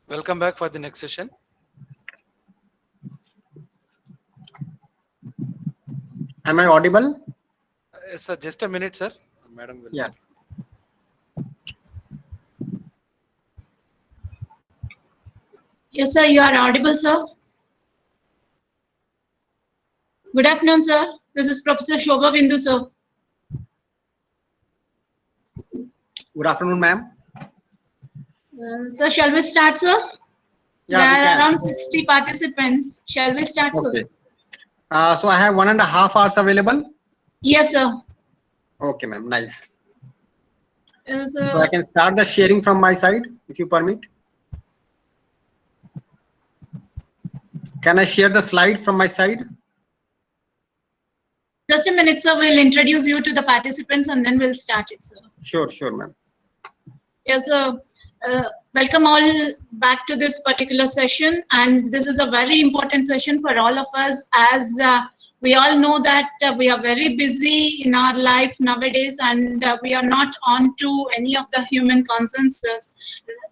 Welcome back for the next session. Am I audible? Yes, sir. Just a minute, sir. Madam will. Yeah. Yes, sir, you are audible, sir. Good afternoon, sir. This is Professor Shobha Bindu, sir. Good afternoon, ma'am. Sir, shall we start, sir? Yeah, There we are can. around 60 participants. Shall we start, sir? Okay. So I have 1.5 hours available. Yes, sir. Okay, ma'am. Nice. So I Sir, can start the sharing from my side, if you permit. Can I share the slide from my side? just a minute, sir. We'll introduce you to the participants and then we'll start it, sir. Sure, ma'am. Yes, sir. Welcome all back to this particular session, and this is a very important session for all of us, as we all know that we are very busy in our life nowadays, and we are not on to any of the human consensus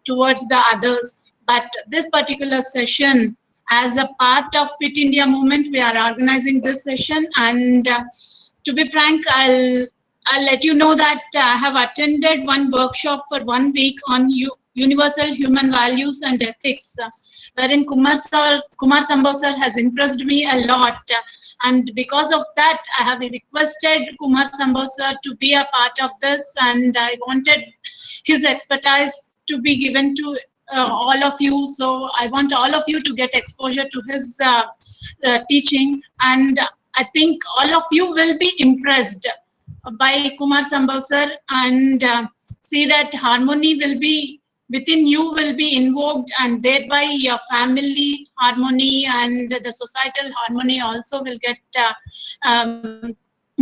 towards the others. But this particular session, as a part of Fit India movement, we are organizing this session, and to be frank, I'll let you know that I have attended one workshop for 1 week on universal human values and ethics, wherein Kumar Sambhav sir has impressed me a lot. And because of that, I have requested Kumar Sambhav sir to be a part of this, and I wanted his expertise to be given to all of you. So I want all of you to get exposure to his teaching, and I think all of you will be impressed by Kumar Sambhav sir, and see that harmony will be within you, will be invoked, and thereby your family harmony and the societal harmony also will get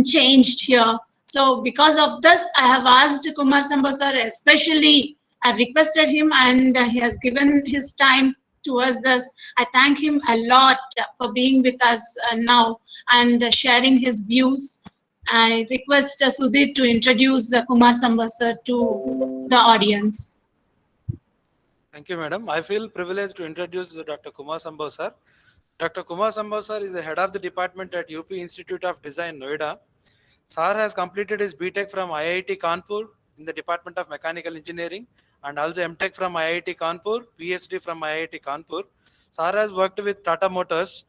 changed here. So because of this, I have asked Kumar Sambhav sir, especially I requested him, and he has given his time towards this. I thank him a lot for being with us now and sharing his views. I request Sudhir to introduce Kumar Sambhav sir to the audience. Thank you, madam. I feel privileged to introduce Dr. Kumar Sambhav sir. Dr. Kumar Sambhav sir is the head of the department at UP Institute of Design, Noida. Sir has completed his BTech from IIT Kanpur in the Department of Mechanical Engineering and also MTech from IIT Kanpur, PhD from IIT Kanpur. Sir has worked with Tata Motors.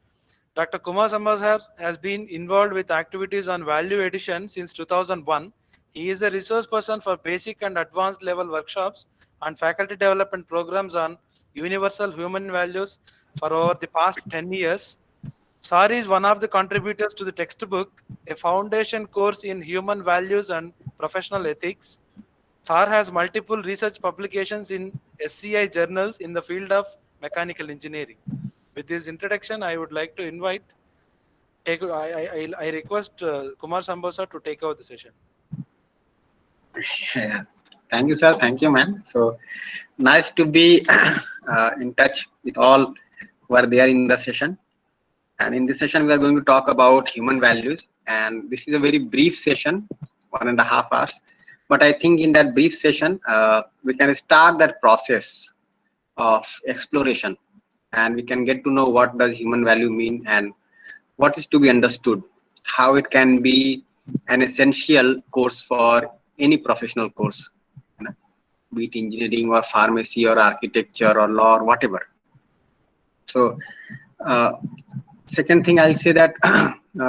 Dr. Kumar Sambhav sir has been involved with activities on value addition since 2001. He is a resource person for basic and advanced level workshops and faculty development programs on universal human values for over the past 10 years. Sar is one of the contributors to the textbook, a foundation course in human values and professional ethics. Sar has multiple research publications in SCI journals in the field of mechanical engineering. With this introduction, I would like to invite, I request Kumar Sambhav sir to take over the session. Yeah. Thank you, sir. Thank you, man. So nice to be in touch with all who are there in the session. And in this session, we are going to talk about human values. And this is a very brief session, 1.5 hours. But I think in that brief session, we can start that process of exploration, and we can get to know what does human value mean and what is to be understood, how it can be an essential course for any professional course, you know, be it engineering or pharmacy or architecture or law or whatever. So second thing I'll say that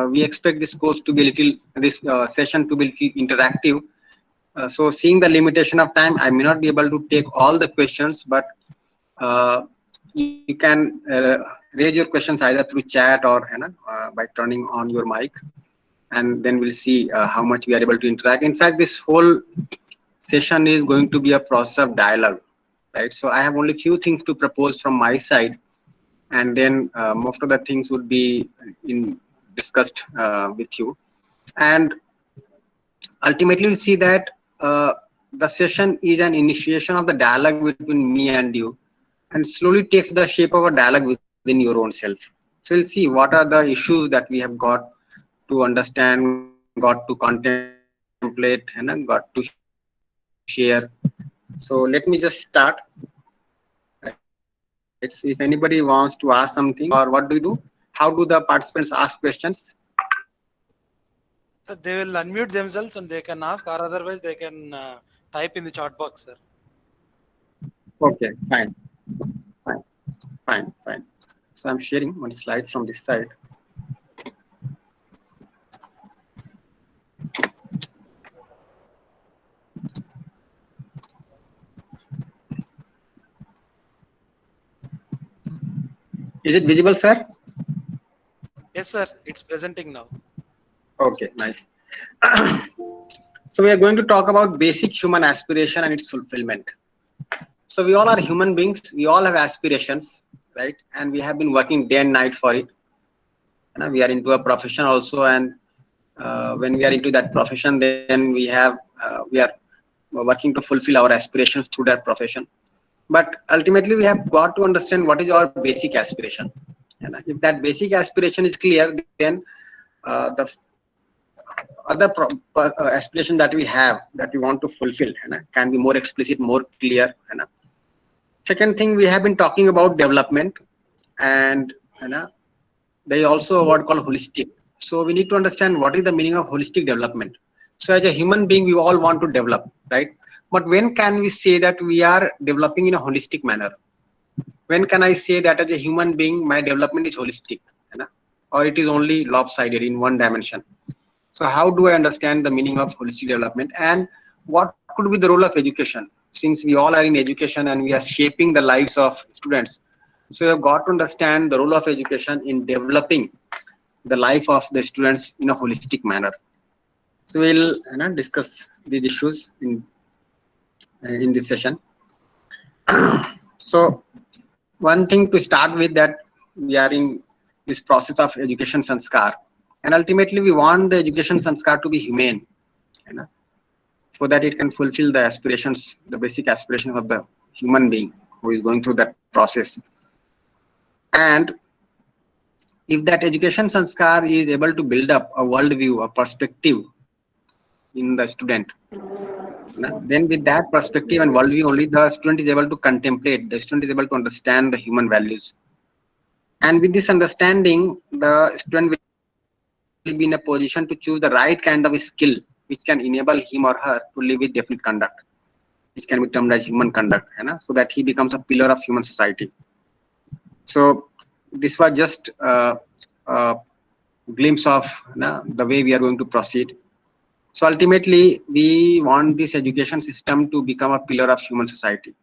we expect this course to be this session to be interactive. So seeing the limitation of time, I may not be able to take all the questions, but you can raise your questions either through chat or by turning on your mic, and then we'll see how much we are able to interact. In fact, this whole session is going to be a process of dialogue, right? So I have only few things to propose from my side, and then most of the things would be discussed with you, and ultimately we see that the session is an initiation of the dialogue between me and you, and slowly takes the shape of a dialogue within your own self. So we'll see what are the issues that we have got to understand, got to contemplate, and got to share. So let me just start. Right. So if anybody wants to ask something, or what do you do? How do the participants ask questions? So they will unmute themselves and they can ask, or otherwise they can type in the chat box, sir. Okay, fine, fine, fine, fine. So I'm sharing one slide from this side. Is it visible, sir? Yes, sir. It's presenting now. Okay, nice. So we are going to talk about basic human aspiration and its fulfillment. So we all are human beings. We all have aspirations, right? And we have been working day and night for it. We are into a profession also, and when we are into that profession, then we are working to fulfill our aspirations through that profession. But ultimately, we have got to understand what is our basic aspiration. And if that basic aspiration is clear, then the other aspiration that we have, that we want to fulfill, can be more explicit, more clear. Second thing, we have been talking about development, and there is also a word called holistic. So we need to understand what is the meaning of holistic development. So as a human being, we all want to develop, right? But when can we say that we are developing in a holistic manner? When can I say that as a human being, my development is holistic, or it is only lopsided in one dimension? So how do I understand the meaning of holistic development, and what could be the role of education? Since we all are in education and we are shaping the lives of students, so you have got to understand the role of education in developing the life of the students in a holistic manner. So we'll discuss these issues in this session. So one thing to start with, that we are in this process of education sanskar, and ultimately we want the education sanskar to be humane, so that it can fulfill the aspirations, the basic aspirations of the human being who is going through that process. And if that education sanskar is able to build up a worldview, a perspective in the student, then with that perspective and worldview only, the student is able to contemplate, the student is able to understand the human values. And with this understanding, the student will be in a position to choose the right kind of skill which can enable him or her to live with definite conduct, which can be termed as human conduct, so that he becomes a pillar of human society. So this was just a glimpse of the way we are going to proceed. So ultimately, we want this education system to become a pillar of human society.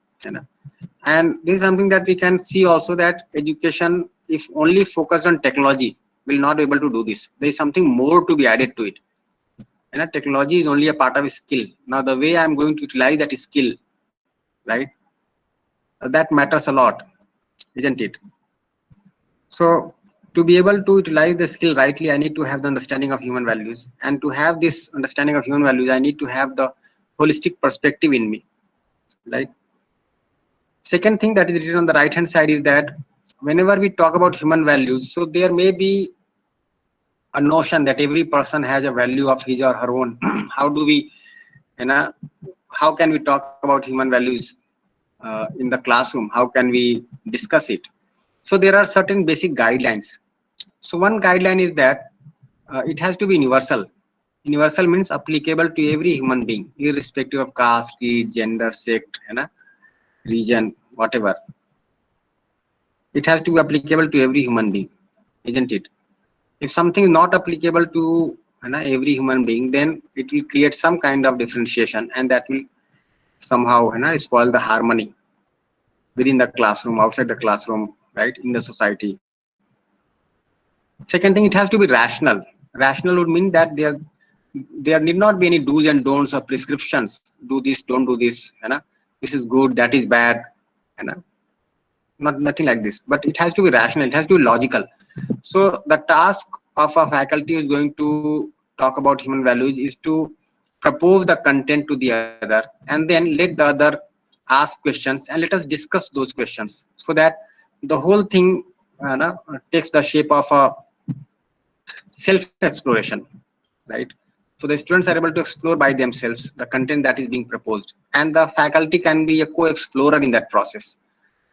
And this is something that we can see also, that education, if only focused on technology, will not be able to do this. There is something more to be added to it. Technology is only a part of a skill. Now, the way I am going to utilize that skill, right, that matters a lot, isn't it? So to be able to utilize the skill rightly, I need to have the understanding of human values. And to have this understanding of human values, I need to have the holistic perspective in me, right? Second thing that is written on the right hand side is that whenever we talk about human values, so there may be a notion that every person has a value of his or her own. How do we, how can we talk about human values in the classroom? How can we discuss it? So there are certain basic guidelines. So one guideline is that it has to be universal. Universal means applicable to every human being, irrespective of caste, creed, gender, sect, region, whatever. It has to be applicable to every human being, isn't it? If something is not applicable to every human being, then it will create some kind of differentiation, and that will somehow spoil the harmony within the classroom, outside the classroom, right, in the society. Second thing, it has to be rational. Rational would mean that there need not be any do's and don'ts or prescriptions. Do this, don't do this. This is good, that is bad. Nothing like this. But it has to be rational. It has to be logical. So the task of a faculty who is going to talk about human values is to propose the content to the other, and then let the other ask questions, and let us discuss those questions, so that the whole thing takes the shape of a self-exploration, right? So the students are able to explore by themselves the content that is being proposed, and the faculty can be a co-explorer in that process.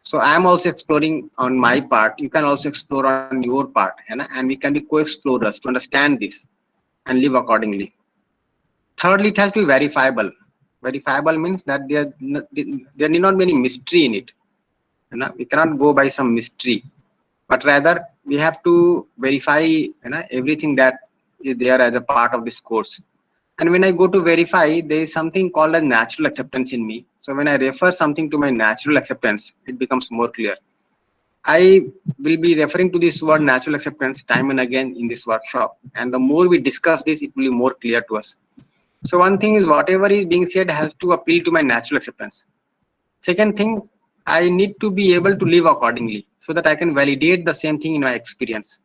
So I am also exploring on my part. You can also explore on your part, and we can be co-explorers to understand this and live accordingly. Thirdly, it has to be verifiable. Verifiable means that there need not be any mystery in it. We cannot go by some mystery, but rather we have to verify everything that is there as a part of this course. And when I go to verify, there is something called as natural acceptance in me. So when I refer something to my natural acceptance, it becomes more clear. I will be referring to this word natural acceptance time and again in this workshop. And the more we discuss this, it will be more clear to us. So one thing is whatever is being said has to appeal to my natural acceptance. Second thing, I need to be able to live accordingly so that I can validate the same thing in my experience.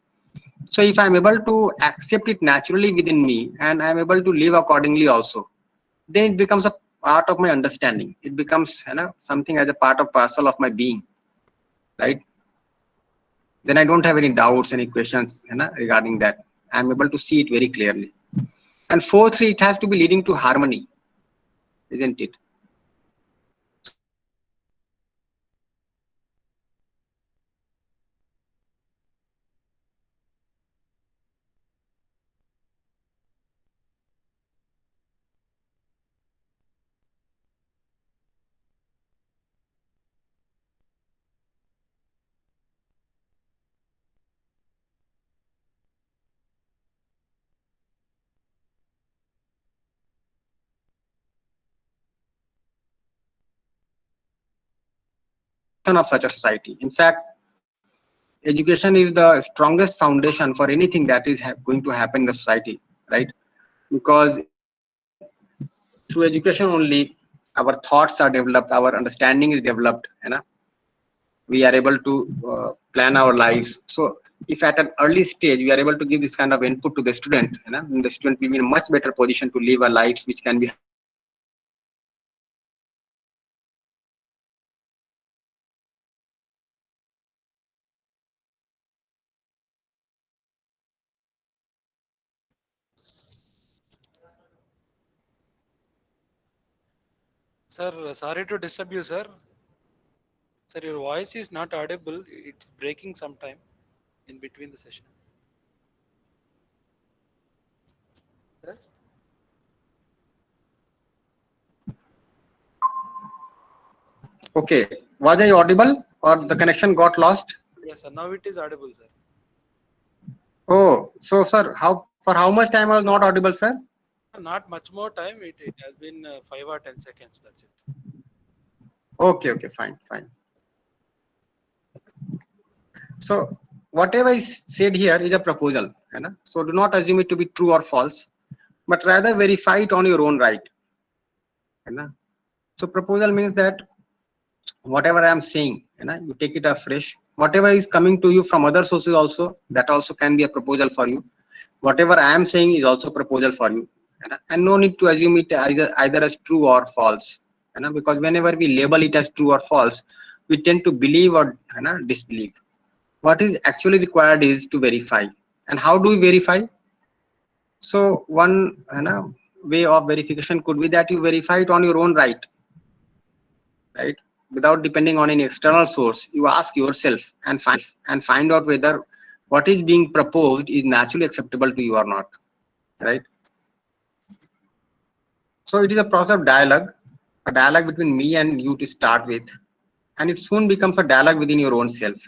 So if I'm able to accept it naturally within me and I'm able to live accordingly also, then it becomes a part of my understanding. It becomes something as a part of parcel of my being, right? Then I don't have any doubts, any questions regarding that. I'm able to see it very clearly. And fourthly, it has to be leading to harmony, isn't it? Of such a society. In fact, education is the strongest foundation for anything that is going to happen in the society, right? Because through education only our thoughts are developed, our understanding is developed, we are able to plan our lives. So if at an early stage we are able to give this kind of input to the student, then the student will be in a much better position to live a life which can be harmonious and fulfilling. Sir, sorry to disturb you, sir. Sir, your voice is not audible. It's breaking sometime in between the session. Sir? Okay, was I audible or the connection got lost? Yes, sir. Now it is audible, sir. Oh, so sir, how for how much time I was not audible, sir? Not much more time. It has been 5 or 10 seconds. That's it. Okay, okay, fine, fine. So whatever is said here is a proposal, so do not assume it to be true or false, but rather verify it on your own right. So proposal means that whatever I am saying, you take it afresh. Whatever is coming to you from other sources also, that also can be a proposal for you. Whatever I am saying is also a proposal for you, and no need to assume it either as true or false, because whenever we label it as true or false, we tend to believe or disbelieve. What is actually required is to verify. And how do we verify? So one way of verification could be that you verify it on your own right, without depending on any external source. You ask yourself and find out whether what is being proposed is naturally acceptable to you or not, right? So it is a process of dialogue, a dialogue between me and you to start with, and it soon becomes a dialogue within your own self.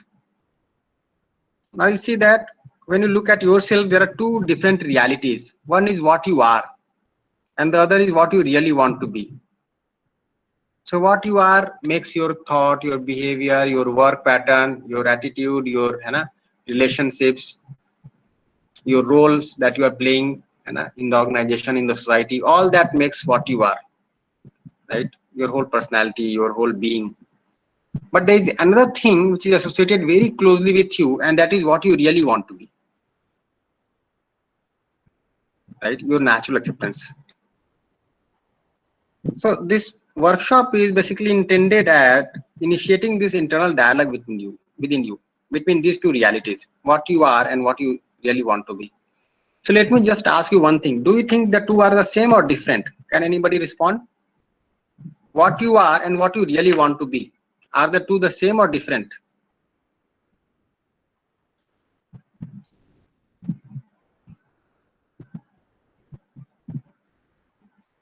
Now you'll see that when you look at yourself, there are two different realities. One is what you are, and the other is what you really want to be. So what you are makes your thought, your behavior, your work pattern, your attitude, your relationships, your roles that you are playing in the organization, in the society, all that makes what you are, right? Your whole personality, your whole being. But there is another thing which is associated very closely with you, and that is what you really want to be, right? Your natural acceptance. So this workshop is basically intended at initiating this internal dialogue within you, between these two realities, what you are and what you really want to be. So let me just ask you one thing. Do you think the two are the same or different? Can anybody respond? What you are and what you really want to be. Are the two the same or different?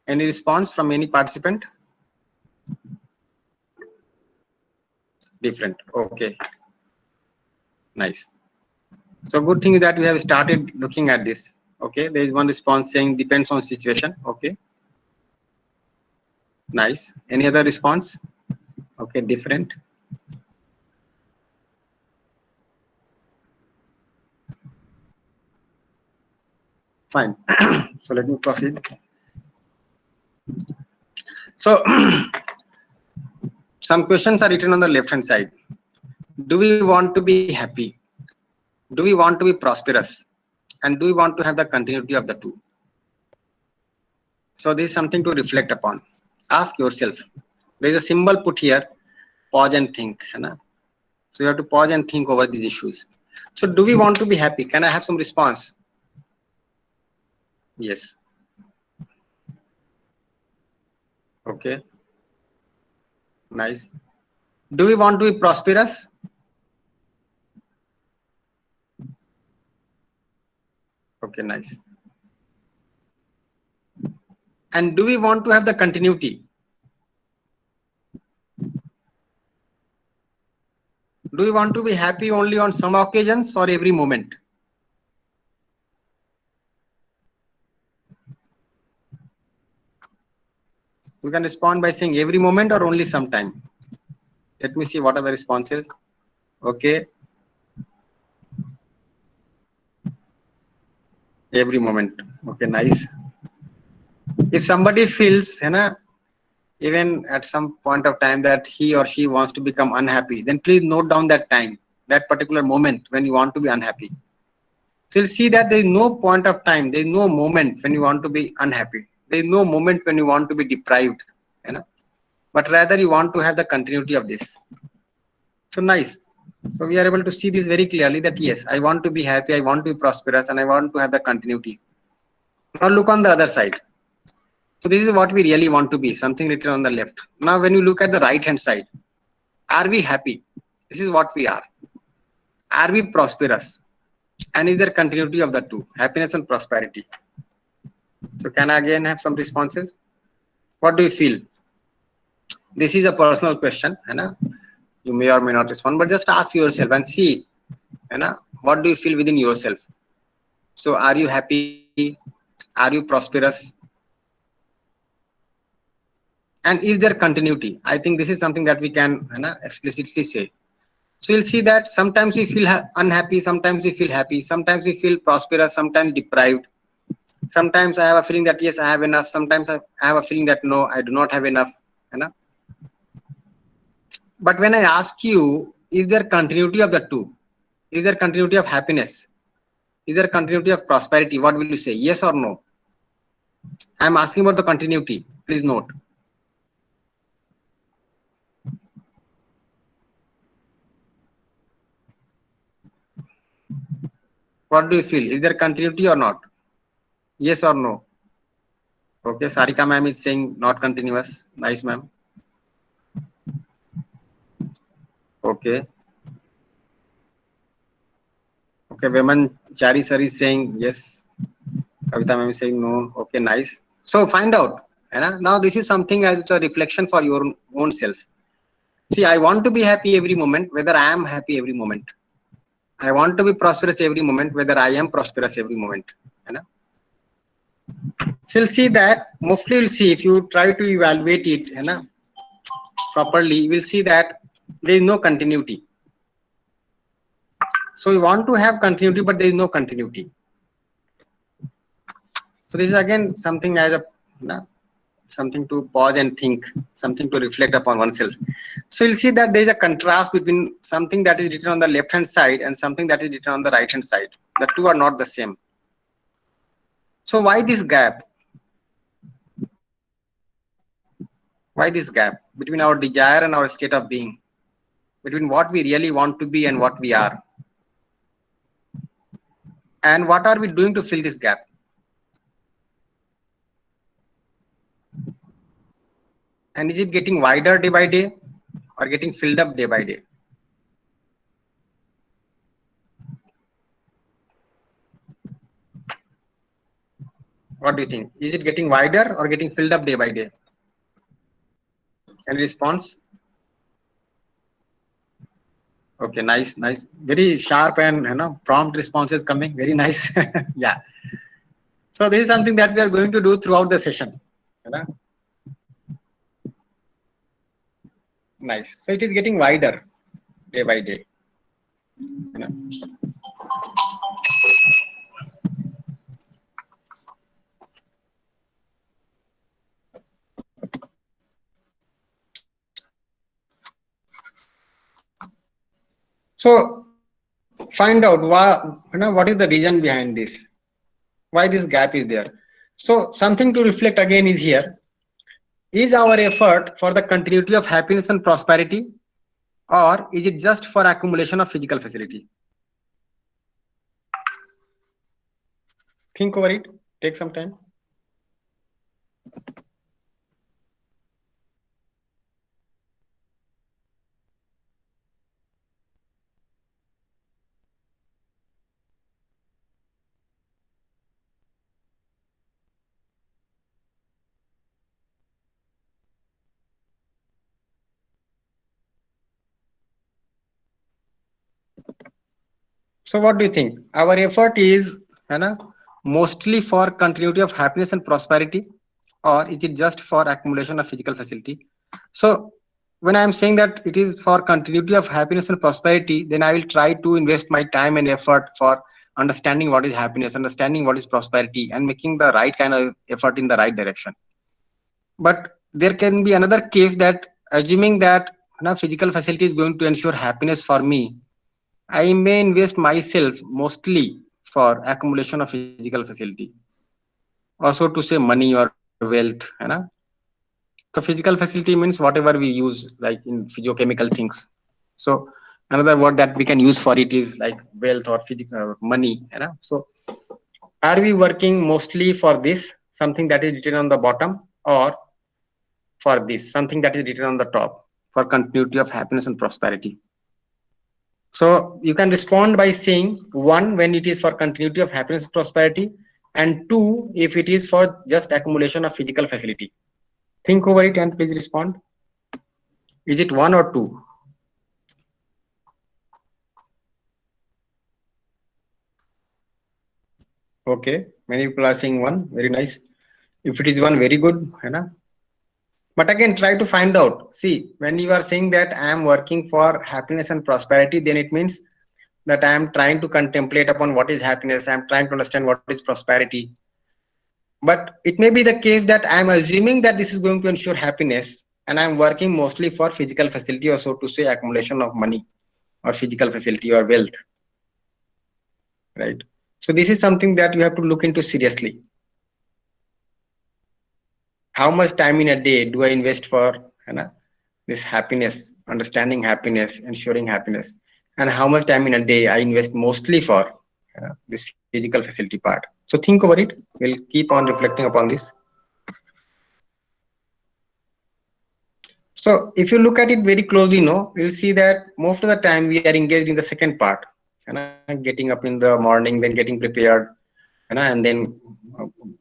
Any response from any participant? Different. Okay. Nice. So good thing is that we have started looking at this. Okay. There is one response saying depends on situation. Okay. Nice. Any other response? Okay. Different. Fine. So let me proceed. So some questions are written on the left hand side. Do we want to be happy? Do we want to be prosperous? And do we want to have the continuity of the two? So this is something to reflect upon. Ask yourself. There is a symbol put here. Pause and think. So you have to pause and think over these issues. So do we want to be happy? Can I have some response? Yes. Okay. Nice. Do we want to be prosperous? Okay, nice. And do we want to have the continuity? Do we want to be happy only on some occasions or every moment? You can respond by saying every moment or only sometime. Let me see what are the responses. Okay. Every moment. Okay, nice. If somebody feels, even at some point of time that he or she wants to become unhappy, then please note down that time, that particular moment when you want to be unhappy. So you'll see that there is no point of time, there is no moment when you want to be unhappy. There is no moment when you want to be deprived, but rather you want to have the continuity of this. So nice. So we are able to see this very clearly that yes, I want to be happy, I want to be prosperous, and I want to have the continuity. Now look on the other side. So this is what we really want to be, something written on the left. Now when you look at the right hand side, are we happy? This is what we are. Are we prosperous? And is there continuity of the two, happiness and prosperity? So can I again have some responses? What do you feel? This is a personal question. You may or may not respond, but just ask yourself and see, what do you feel within yourself? So are you happy? Are you prosperous? And is there continuity? I think this is something that we can explicitly say. So you'll see that sometimes we feel unhappy, sometimes we feel happy, sometimes we feel prosperous, sometimes deprived. Sometimes I have a feeling that yes, I have enough. Sometimes I have a feeling that no, I do not have enough. But when I ask you, is there continuity of the two? Is there continuity of happiness? Is there continuity of prosperity? What will you say? Yes or no? I am asking about the continuity. Please note. What do you feel? Is there continuity or not? Yes or no? Okay, Sarika ma'am is saying not continuous. Nice, ma'am. Okay. Okay, Veman Chari sir is saying yes. Kavita ma'am is saying no. Okay, nice. So find out. Now this is something as a reflection for your own self. See, I want to be happy every moment, whether I am happy every moment. I want to be prosperous every moment, whether I am prosperous every moment. So you'll see that mostly you'll see if you try to evaluate it properly, you will see that there is no continuity. So we want to have continuity, but there is no continuity. So this is again something as a something to pause and think, something to reflect upon oneself. So you'll see that there is a contrast between something that is written on the left hand side and something that is written on the right hand side. The two are not the same. So why this gap? Why this gap between our desire and our state of being? Between what we really want to be and what we are? And what are we doing to fill this gap? And is it getting wider day by day? or getting filled up day by day? What do you think? Is it getting wider or getting filled up day by day? Any response? Okay, nice, nice. Very sharp and prompt responses coming. Very nice. Yeah. So this is something that we are going to do throughout the session. Nice. So it is getting wider day by day. So find out what is the reason behind this, why this gap is there. So something to reflect again is here. Is our effort for the continuity of happiness and prosperity, or is it just for accumulation of physical facility? Think over it. Take some time. So what do you think? Our effort is mostly for continuity of happiness and prosperity, or is it just for accumulation of physical facility? So when I am saying that it is for continuity of happiness and prosperity, then I will try to invest my time and effort for understanding what is happiness, understanding what is prosperity, and making the right kind of effort in the right direction. But there can be another case that assuming that physical facility is going to ensure happiness for me, I may invest myself mostly for accumulation of physical facility. Also to say money or wealth, So physical facility means whatever we use, like in physiochemical things. So another word that we can use for it is like wealth or physical money, So are we working mostly for this, something that is written on the bottom, or for this, something that is written on the top, for continuity of happiness and prosperity? So you can respond by saying one, when it is for continuity of happiness and prosperity, and two, if it is for just accumulation of physical facility. Think over it and please respond. Is it one or two? Okay, many people are saying one. Very nice. If it is one, very good. But again, try to find out. See, when you are saying that I am working for happiness and prosperity, then it means that I am trying to contemplate upon what is happiness. I am trying to understand what is prosperity. But it may be the case that I am assuming that this is going to ensure happiness, and I am working mostly for physical facility, or so to say accumulation of money or physical facility or wealth. Right. So this is something that you have to look into seriously. How much time in a day do I invest for this happiness, understanding happiness, ensuring happiness, and how much time in a day I invest mostly for this physical facility part? So think over it. We'll keep on reflecting upon this. So if you look at it very closely, you'll see that most of the time we are engaged in the second part, getting up in the morning, then getting prepared, and then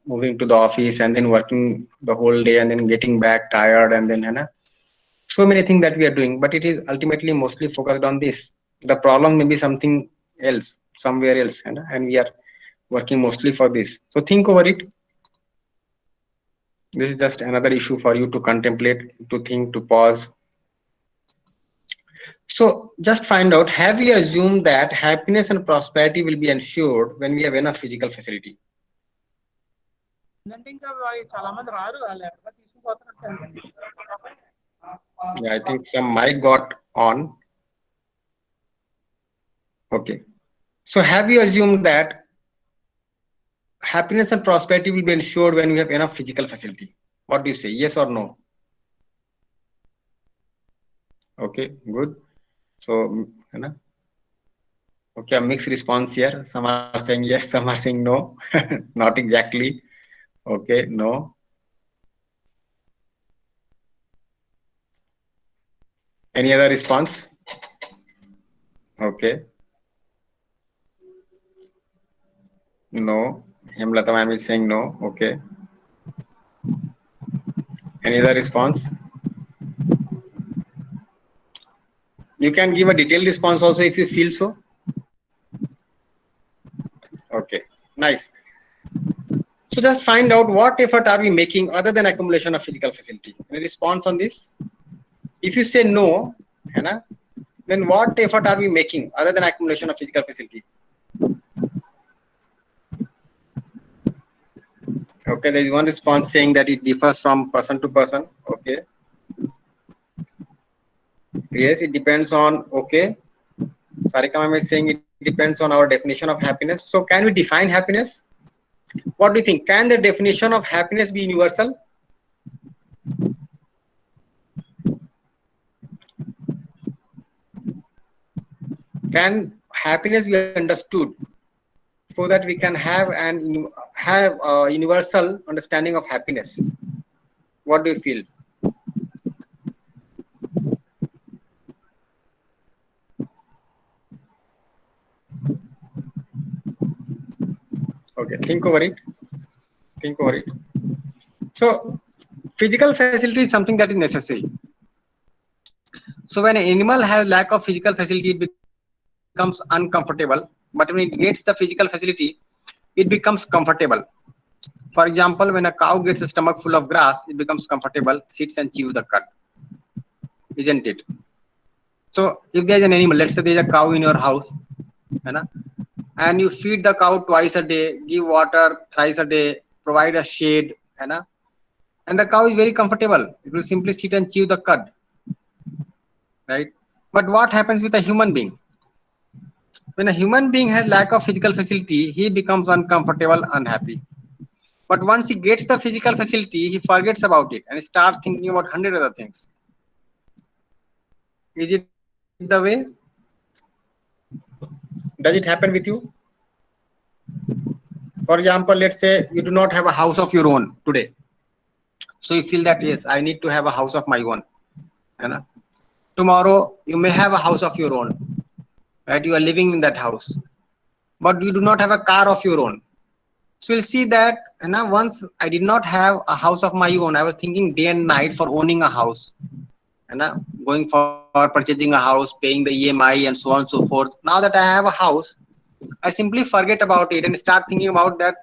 moving to the office, and then working the whole day, and then getting back tired, and then so many things that we are doing, but it is ultimately mostly focused on this. The problem may be something else, somewhere else, and we are working mostly for this. So think over it. This is just another issue for you to contemplate, to think, to pause. So just find out, have we assumed that happiness and prosperity will be ensured when we have enough physical facility? Yeah, I think some mic got on. Okay. So have you assumed that happiness and prosperity will be ensured when we have enough physical facility? What do you say? Yes or no? Okay, good. So, okay, a mixed response here. Some are saying yes, some are saying no. Not exactly. Okay, no. Any other response? Okay. No. Hemlata ma'am is saying no. Okay. Any other response? You can give a detailed response also if you feel so. Okay. Nice. So just find out what effort are we making other than accumulation of physical facility. Any response on this? If you say no, है ना, then what effort are we making other than accumulation of physical facility? Okay, there is one response saying that it differs from person to person. Okay. Yes, it depends on. Okay. Sarika ma'am is saying it depends on our definition of happiness. So can we define happiness? What do you think? Can the definition of happiness be universal? Can happiness be understood so that we can have a universal understanding of happiness? What do you feel? Okay, think over it. Think over it. So physical facility is something that is necessary. So when an animal has lack of physical facility, it becomes uncomfortable. But when it gets the physical facility, it becomes comfortable. For example, when a cow gets a stomach full of grass, it becomes comfortable, sits and chews the cud, isn't it? So if there's an animal, let's say there's a cow in your house, and you feed the cow twice a day, give water thrice a day, provide a shade, and the cow is very comfortable. It will simply sit and chew the cud, right? But what happens with a human being? When a human being has lack of physical facility, he becomes uncomfortable, unhappy. But once he gets the physical facility, he forgets about it and starts thinking about 100 other things. Is it the way? Does it happen with you? For example, let's say you do not have a house of your own today. So you feel that, yes, I need to have a house of my own. Tomorrow, you may have a house of your own, right? You are living in that house, but you do not have a car of your own. So you'll see that once I did not have a house of my own, I was thinking day and night for owning a house, going for purchasing a house, paying the EMI and so on and so forth. Now that I have a house, I simply forget about it and start thinking about that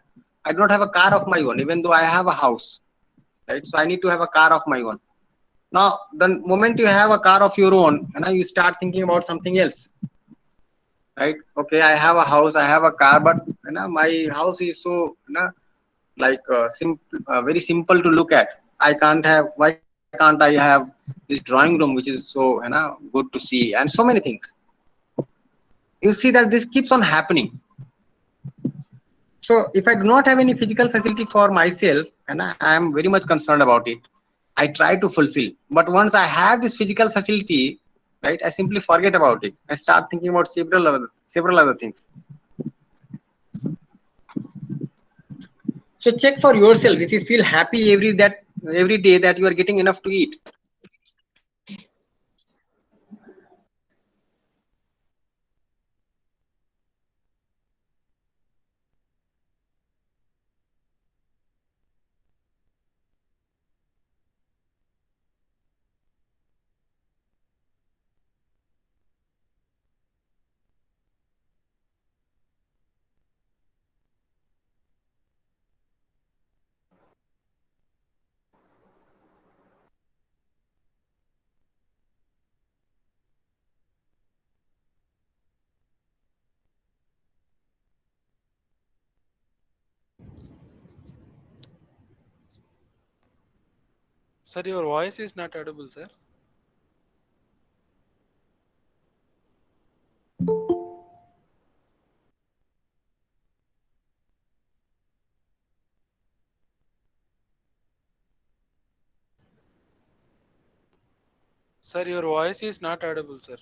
I do not have a car of my own, even though I have a house, right? So I need to have a car of my own. Now, the moment you have a car of your own, you start thinking about something else, right? Okay, I have a house, I have a car, but my house is so like very simple to look at. I can't have. Why can't I have this drawing room, which is so good to see, and so many things. You see that this keeps on happening. So if I do not have any physical facility for myself, and I am very much concerned about it, I try to fulfill. But once I have this physical facility, right, I simply forget about it. I start thinking about several other things. So check for yourself if you feel happy every day that you are getting enough to eat. Sir, your voice is not audible, sir. Sir, your voice is not audible, sir.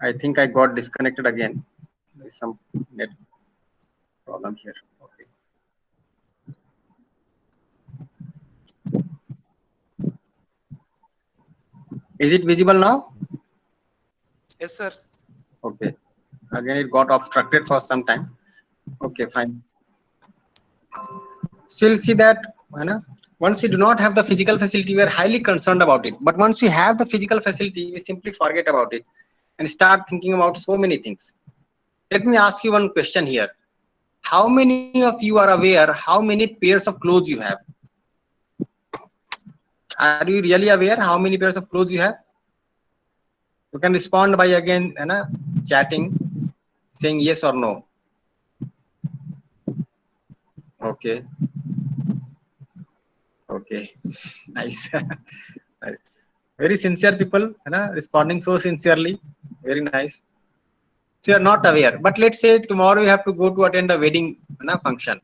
I think I got disconnected again. There's some net problem here. Okay. Is it visible now? Yes, sir. Okay. Again, it got obstructed for some time. Okay, fine. So you'll see that once we do not have the physical facility, we are highly concerned about it. But once we have the physical facility, we simply forget about it and start thinking about so many things. Let me ask you one question here. How many of you are aware how many pairs of clothes you have? Are you really aware how many pairs of clothes you have? You can respond by again chatting, saying yes or no. Okay. Okay. Nice. Nice. Very sincere people, responding so sincerely. Very nice. So you're not aware. But let's say tomorrow you have to go to attend a wedding function,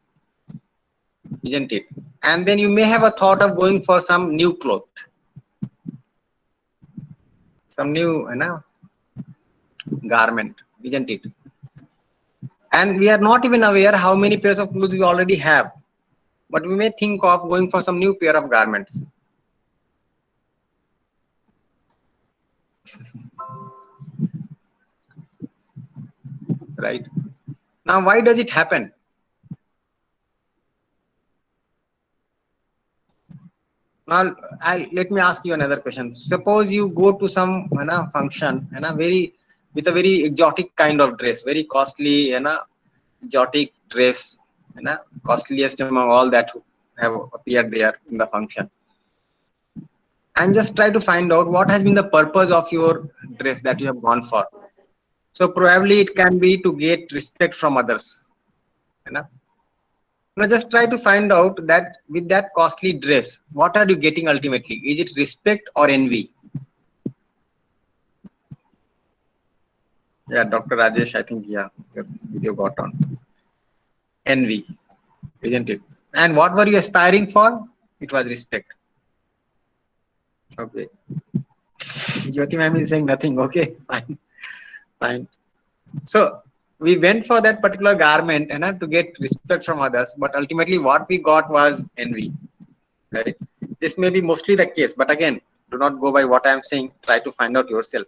isn't it? And then you may have a thought of going for some new clothes, some new garment, isn't it? And we are not even aware how many pairs of clothes we already have. But we may think of going for some new pair of garments. Right? Now, why does it happen? Now, let me ask you another question. Suppose you go to some function with a very exotic kind of dress, very costly exotic dress, costliest among all that have appeared there in the function. And just try to find out what has been the purpose of your dress that you have gone for. So probably it can be to get respect from others. Now just try to find out that with that costly dress, what are you getting ultimately? Is it respect or envy? Yeah, Dr. Rajesh, I think, yeah, your video got on. Envy, isn't it? And what were you aspiring for? It was respect. Okay. Jyoti ma'am is saying nothing. Okay, fine. Fine. So we went for that particular garment to get respect from others, but ultimately what we got was envy. Right? This may be mostly the case, but again, do not go by what I am saying. Try to find out yourself.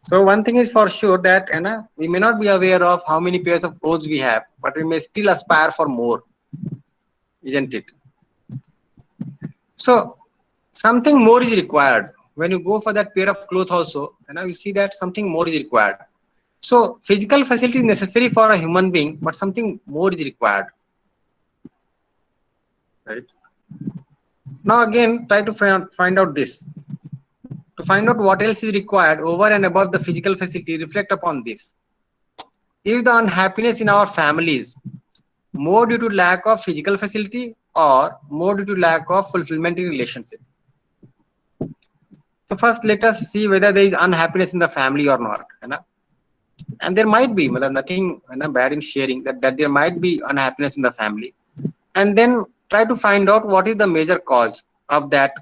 So one thing is for sure that we may not be aware of how many pairs of clothes we have, but we may still aspire for more, isn't it? So something more is required. When you go for that pair of clothes also, you see that something more is required. So physical facility is necessary for a human being, but something more is required. Right? Now again, try to find out this. To find out what else is required over and above the physical facility, reflect upon this. Is the unhappiness in our families more due to lack of physical facility or more due to lack of fulfillment in relationship? So first let us see whether there is unhappiness in the family or not. And there might be nothing bad in sharing that there might be unhappiness in the family. And then try to find out what is the major cause of that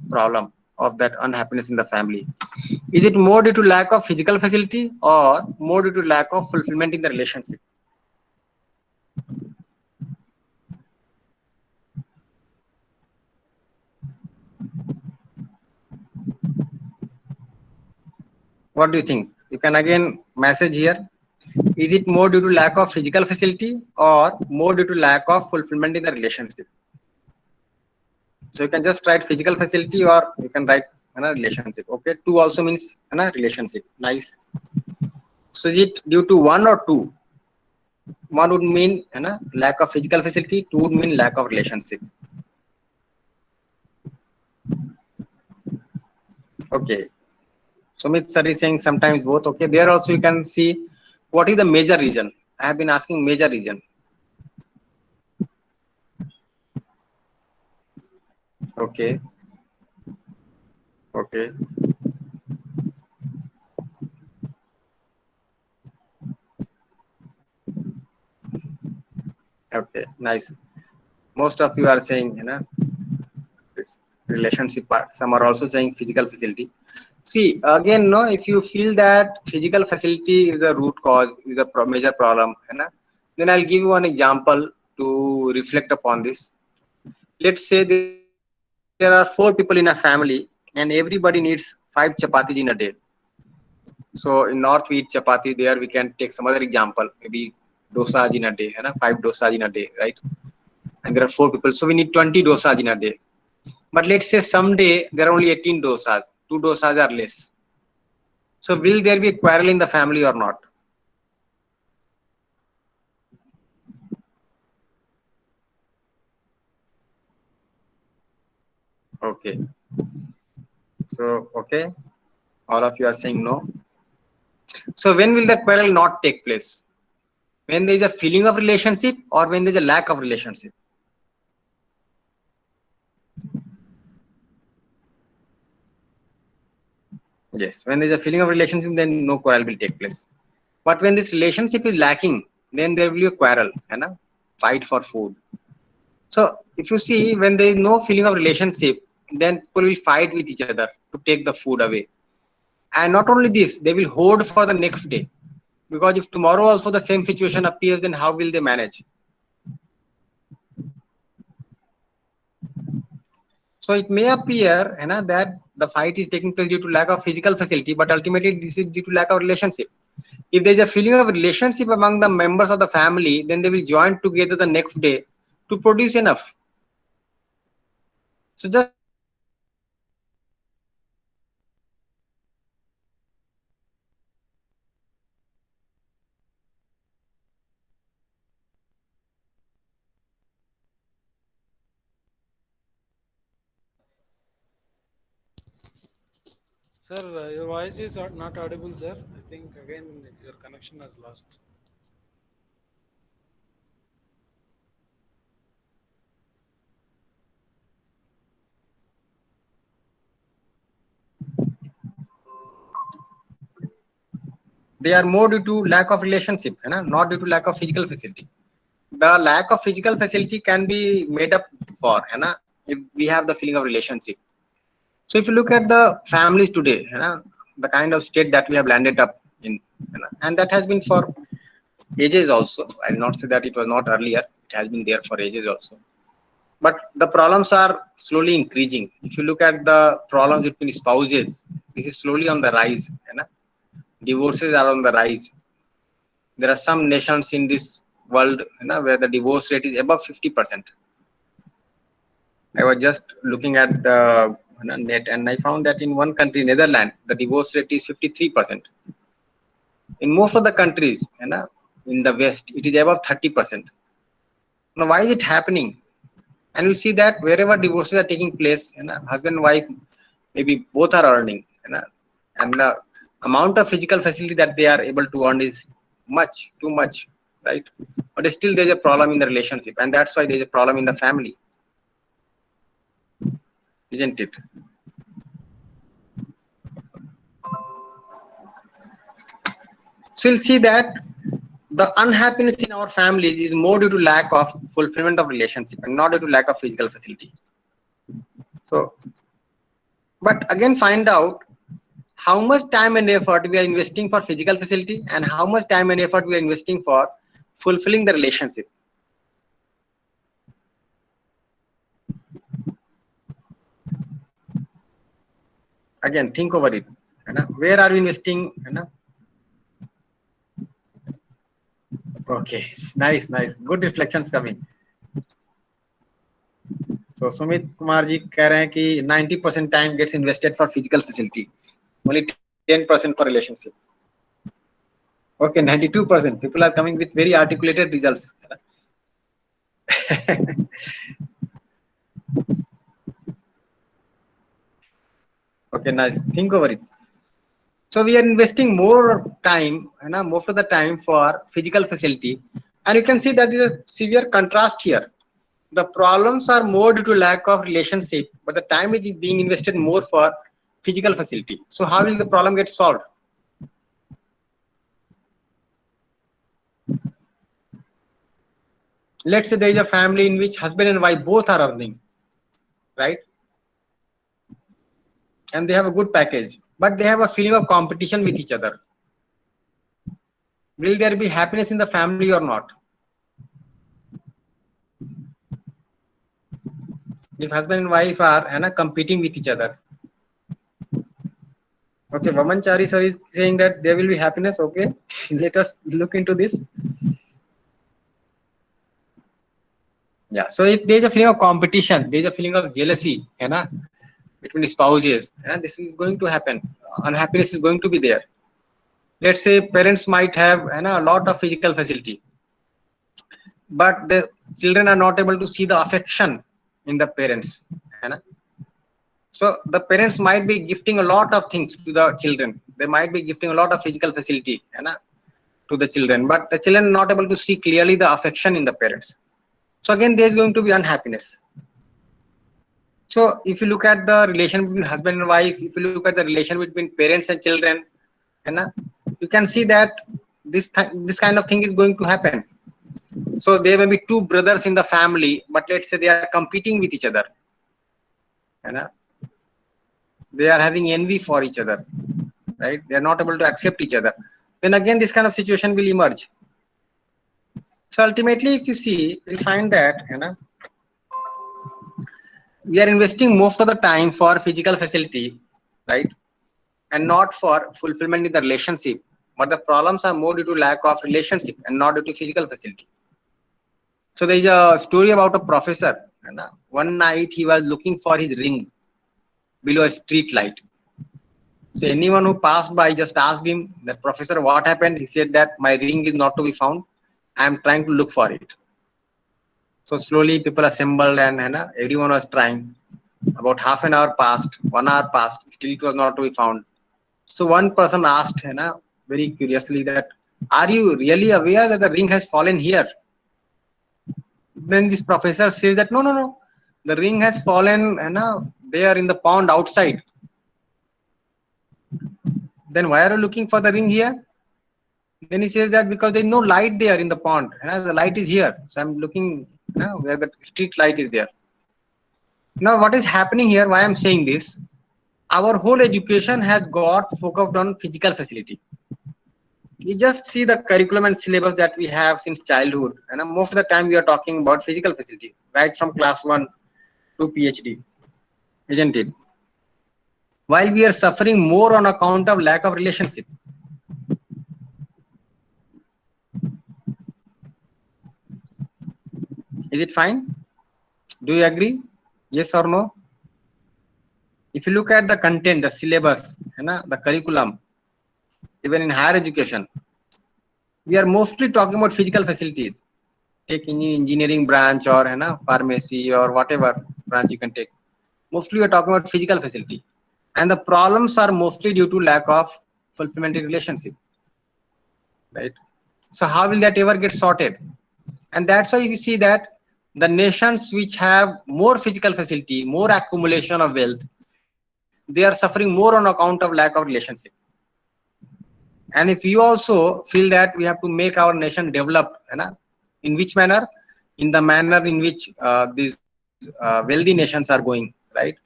problem, of that unhappiness in the family. Is it more due to lack of physical facility or more due to lack of fulfillment in the relationship? What do you think? You can again message here. Is it more due to lack of physical facility or more due to lack of fulfillment in the relationship? So you can just write physical facility or you can write relationship. Okay, two also means relationship. Nice. So is it due to one or two? One would mean lack of physical facility, two would mean lack of relationship. Okay. Sumit sir is saying sometimes both. Okay, there also you can see what is the major reason. I have been asking major reason. Okay. Okay. Okay. Nice. Most of you are saying this relationship part. Some are also saying physical facility. See, again, no, if you feel that physical facility is the root cause, is a major problem, है ना, then I'll give you one example to reflect upon this. Let's say there are 4 people in a family and everybody needs 5 chapatis in a day. So in North we eat chapati, there we can take some other example, maybe dosas in a day, है ना, 5 dosas in a day, right? And there are 4 people, so we need 20 dosas in a day. But let's say someday there are only 18 dosas, 2 dosas are less. So will there be a quarrel in the family or not? Okay. So, okay. All of you are saying no. So when will the quarrel not take place? When there is a feeling of relationship or when there is a lack of relationship? Yes. When there is a feeling of relationship, then no quarrel will take place. But when this relationship is lacking, then there will be a quarrel, है ना? Fight for food. So if you see, when there is no feeling of relationship, then people will fight with each other to take the food away. And not only this, they will hoard for the next day. Because if tomorrow also the same situation appears, then how will they manage? So it may appear, you know, that the fight is taking place due to lack of physical facility, but ultimately this is due to lack of relationship. If there is a feeling of relationship among the members of the family, then they will join together the next day to produce enough. So just think about it. Sir, your voice is not audible, sir. I think again your connection has lost. They are more due to lack of relationship, you know, not due to lack of physical facility. The lack of physical facility can be made up for, you know, if we have the feeling of relationship. So if you look at the families today, you know, the kind of state that we have landed up in, you know, and that has been for ages also. I will not say that it was not earlier. It has been there for ages also. But the problems are slowly increasing. If you look at the problems between spouses, this is slowly on the rise. You know? Divorces are on the rise. There are some nations in this world, you know, where the divorce rate is above 50%. I was just looking at the, you know, net, and I found that in one country, Netherlands, the divorce rate is 53%. In most of the countries, you know, in the West, it is above 30%. Now, why is it happening? And we'll see that wherever divorces are taking place, you know, husband and wife, maybe both are earning, you know, and the amount of physical facility that they are able to earn is much, too much, right? But still there's a problem in the relationship, and that's why there's a problem in the family, isn't it? So you'll see that the unhappiness in our families is more due to lack of fulfillment of relationship and not due to lack of physical facility. So, but again, find out how much time and effort we are investing for physical facility and how much time and effort we are investing for fulfilling the relationship. Again, think over it. You know, where are we investing? You know? Okay, nice, nice. Good reflections coming. So Sumit Kumar ji कह रहे हैं कि 90% time gets invested for physical facility, only 10% for relationship. Okay, 92%. People are coming with very articulated results. Okay, nice. Think over it. So we are investing more time, you know, most of the time for physical facility, and you can see that is a severe contrast here. The problems are more due to lack of relationship, but the time is being invested more for physical facility. So how will the problem get solved? Let's say there is a family in which husband and wife both are earning, right? And they have a good package. but they have a feeling of competition with each other. Will there be happiness in the family or not? If husband and wife are competing with each other. Okay, Vamanchari sir is saying that there will be happiness. Okay, let us look into this. Yeah, so if there is a feeling of competition, there is a feeling of jealousy, between spouses, and this is going to happen. Unhappiness is going to be there. Let's say parents might have a lot of physical facility, but the children are not able to see the affection in the parents. So the parents might be gifting a lot of things to the children. They might be gifting a lot of physical facility to the children, but the children are not able to see clearly the affection in the parents. So again, there is going to be unhappiness. So if you look at the relation between husband and wife, if you look at the relation between parents and children, you can see that this kind of thing is going to happen. So there may be two brothers in the family, but let's say they are competing with each other. They are having envy for each other, right? They are not able to accept each other. Then again, this kind of situation will emerge. So ultimately, if you see, you'll find that we are investing most of the time for physical facility, right? And not for fulfillment in the relationship. But the problems are more due to lack of relationship and not due to physical facility. So there is a story about a professor. One night he was looking for his ring below a street light. So anyone who passed by just asked him, that professor, what happened? He said that my ring is not to be found. I am trying to look for it. So slowly people assembled and everyone was trying. About half an hour passed, 1 hour passed, still it was not to be found. So one person asked very curiously that, are you really aware that the ring has fallen here? Then this professor says that no, the ring has fallen there in the pond outside. Then why are you looking for the ring here? Then he says that because there is no light there in the pond. The light is here. So I'm looking where the street light is there. Now what is happening here, why I'm saying this, our whole education has got focused on physical facility. You just see the curriculum and syllabus that we have since childhood, and most of the time we are talking about physical facility, right from class 1 to PhD, isn't it? While we are suffering more on account of lack of relationship. Is it fine? Do you agree? Yes or no? If you look at the content, the syllabus, the curriculum, even in higher education, we are mostly talking about physical facilities. Take any engineering branch or pharmacy or whatever branch you can take. Mostly we are talking about physical facility. And the problems are mostly due to lack of fulfillment in relationship. Right? So how will that ever get sorted? And that's why you see that the nations which have more physical facility, more accumulation of wealth, they are suffering more on account of lack of relationship. And if you also feel that we have to make our nation developed, in which manner? In the manner in which these wealthy nations are going, right?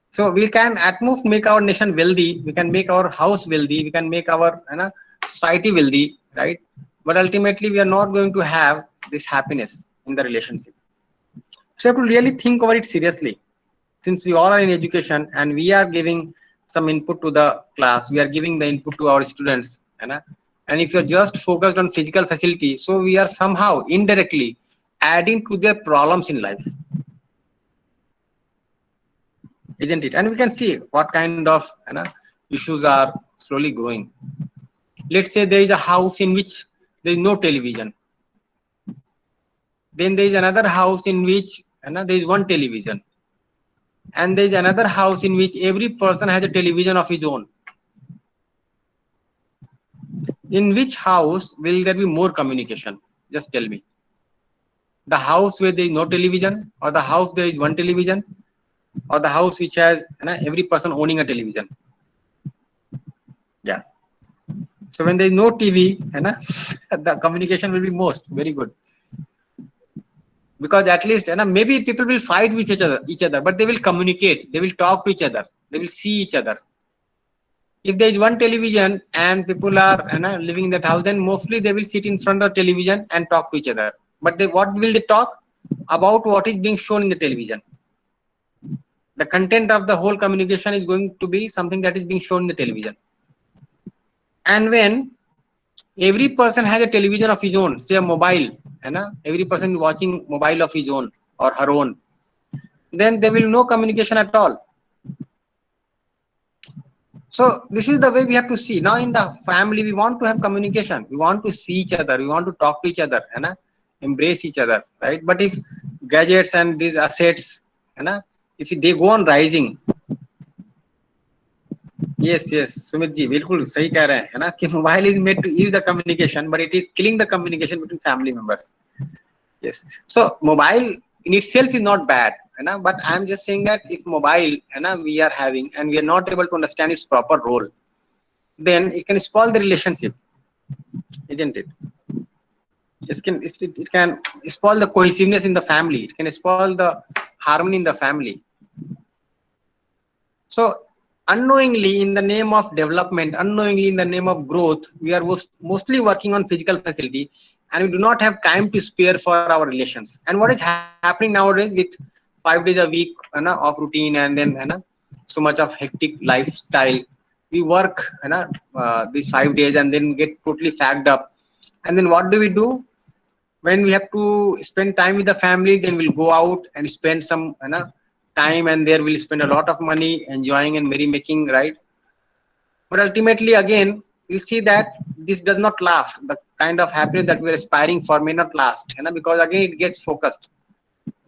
So we can at most make our nation wealthy, we can make our house wealthy, we can make our society wealthy, right? But ultimately we are not going to have this happiness in the relationship. So you have to really think over it seriously. Since we all are in education and we are giving some input to the class, we are giving the input to our students, and if you're just focused on physical facility, so we are somehow indirectly adding to their problems in life, isn't it? And we can see what kind of issues are slowly growing. Let's say there is a house in which there is no television. Then there is another house in which there is one television. And there is another house in which every person has a television of his own. In which house will there be more communication? Just tell me. The house where there is no television, or the house there is one television, or the house which has every person owning a television? Yeah. So when there is no TV, the communication will be most very good. Because at least maybe people will fight with each other, but they will communicate, they will talk to each other, they will see each other. If there is one television and people are living in that house, then mostly they will sit in front of television and talk to each other. But what will they talk about? What is being shown in the television? The content of the whole communication is going to be something that is being shown in the television. And when every person has a television of his own, say a mobile, every person is watching mobile of his own or her own, then there will no communication at all. So this is the way we have to see. Now in the family, we want to have communication. We want to see each other. We want to talk to each other, embrace each other, right? But if gadgets and these assets, if they go on rising, yes, Sumit ji, बिल्कुल सही कह रहे हैं, कि mobile is made to ease the communication, but it is killing the communication between family members. Yes, so mobile in itself is not bad, but I'm just saying that if mobile, we are having and we are not able to understand its proper role, then it can spoil the relationship, isn't it? It can spoil the cohesiveness in the family. It can spoil the harmony in the family. So unknowingly, in the name of development, unknowingly in the name of growth, we are mostly working on physical facility, and we do not have time to spare for our relations. And what is happening nowadays with 5 days a week of routine, and then so much of hectic lifestyle, we work these 5 days and then get totally fagged up. And then what do? When we have to spend time with the family, then we'll go out and spend some time, and there we'll spend a lot of money enjoying and merrymaking, right? But ultimately, again, you see that this does not last. The kind of happiness that we're aspiring for may not last, because again it gets focused,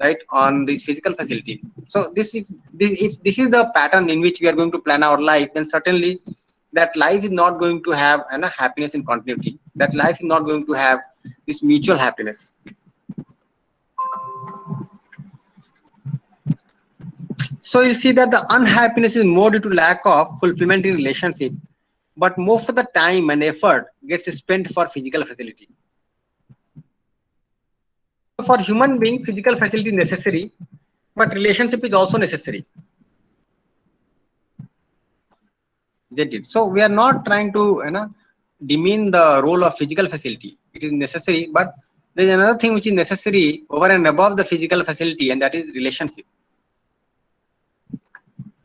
right, on this physical facility. So if this is the pattern in which we are going to plan our life, then certainly that life is not going to have happiness in continuity. That life is not going to have this mutual happiness. So you'll see that the unhappiness is more due to lack of fulfillment in relationship, but most of the time and effort gets spent for physical facility. For human being, physical facility is necessary, but relationship is also necessary. Get it? So we are not trying to demean the role of physical facility. It is necessary, but there is another thing which is necessary over and above the physical facility, and that is relationship.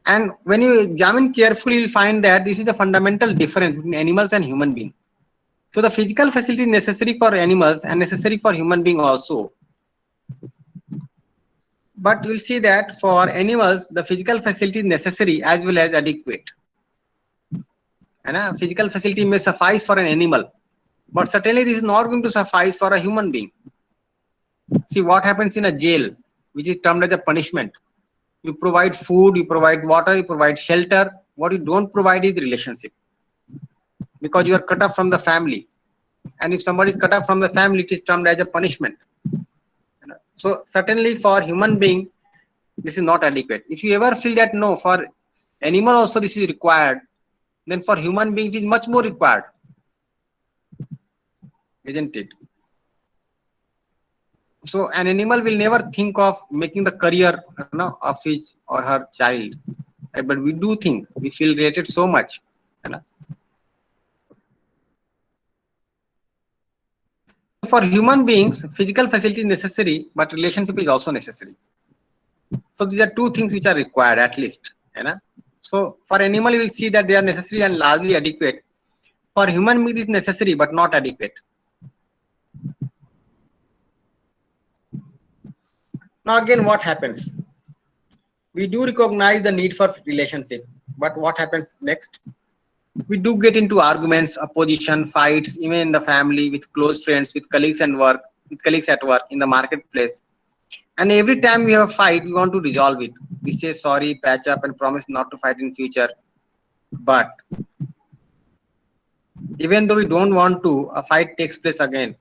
And when you examine carefully, you'll find that this is a fundamental difference between animals and human beings. So the physical facility is necessary for animals and necessary for human being also. But you'll see that for animals, the physical facility is necessary as well as adequate. And physical facility may suffice for an animal, but certainly this is not going to suffice for a human being. See what happens in a jail, which is termed as a punishment. You provide food, you provide water, you provide shelter. What you don't provide is relationship, because you are cut off from the family. And if somebody is cut off from the family, it is termed as a punishment. So certainly for human being, this is not adequate. If you ever feel that no, for animal also this is required, then for human being it is much more required, isn't it? So an animal will never think of making the career of his or her child, right? But we do think, we feel related so much. For human beings, physical facility is necessary, but relationship is also necessary. So these are two things which are required at least. So for animal, you will see that they are necessary and largely adequate. For human being, it is necessary but not adequate. Now again, what happens? We do recognize the need for relationship, but what happens next? We do get into arguments, opposition, fights, even in the family, with close friends, with colleagues at work, in the marketplace. And every time we have a fight, we want to resolve it. We say sorry, patch up, and promise not to fight in future. But even though we don't want to, a fight takes place again.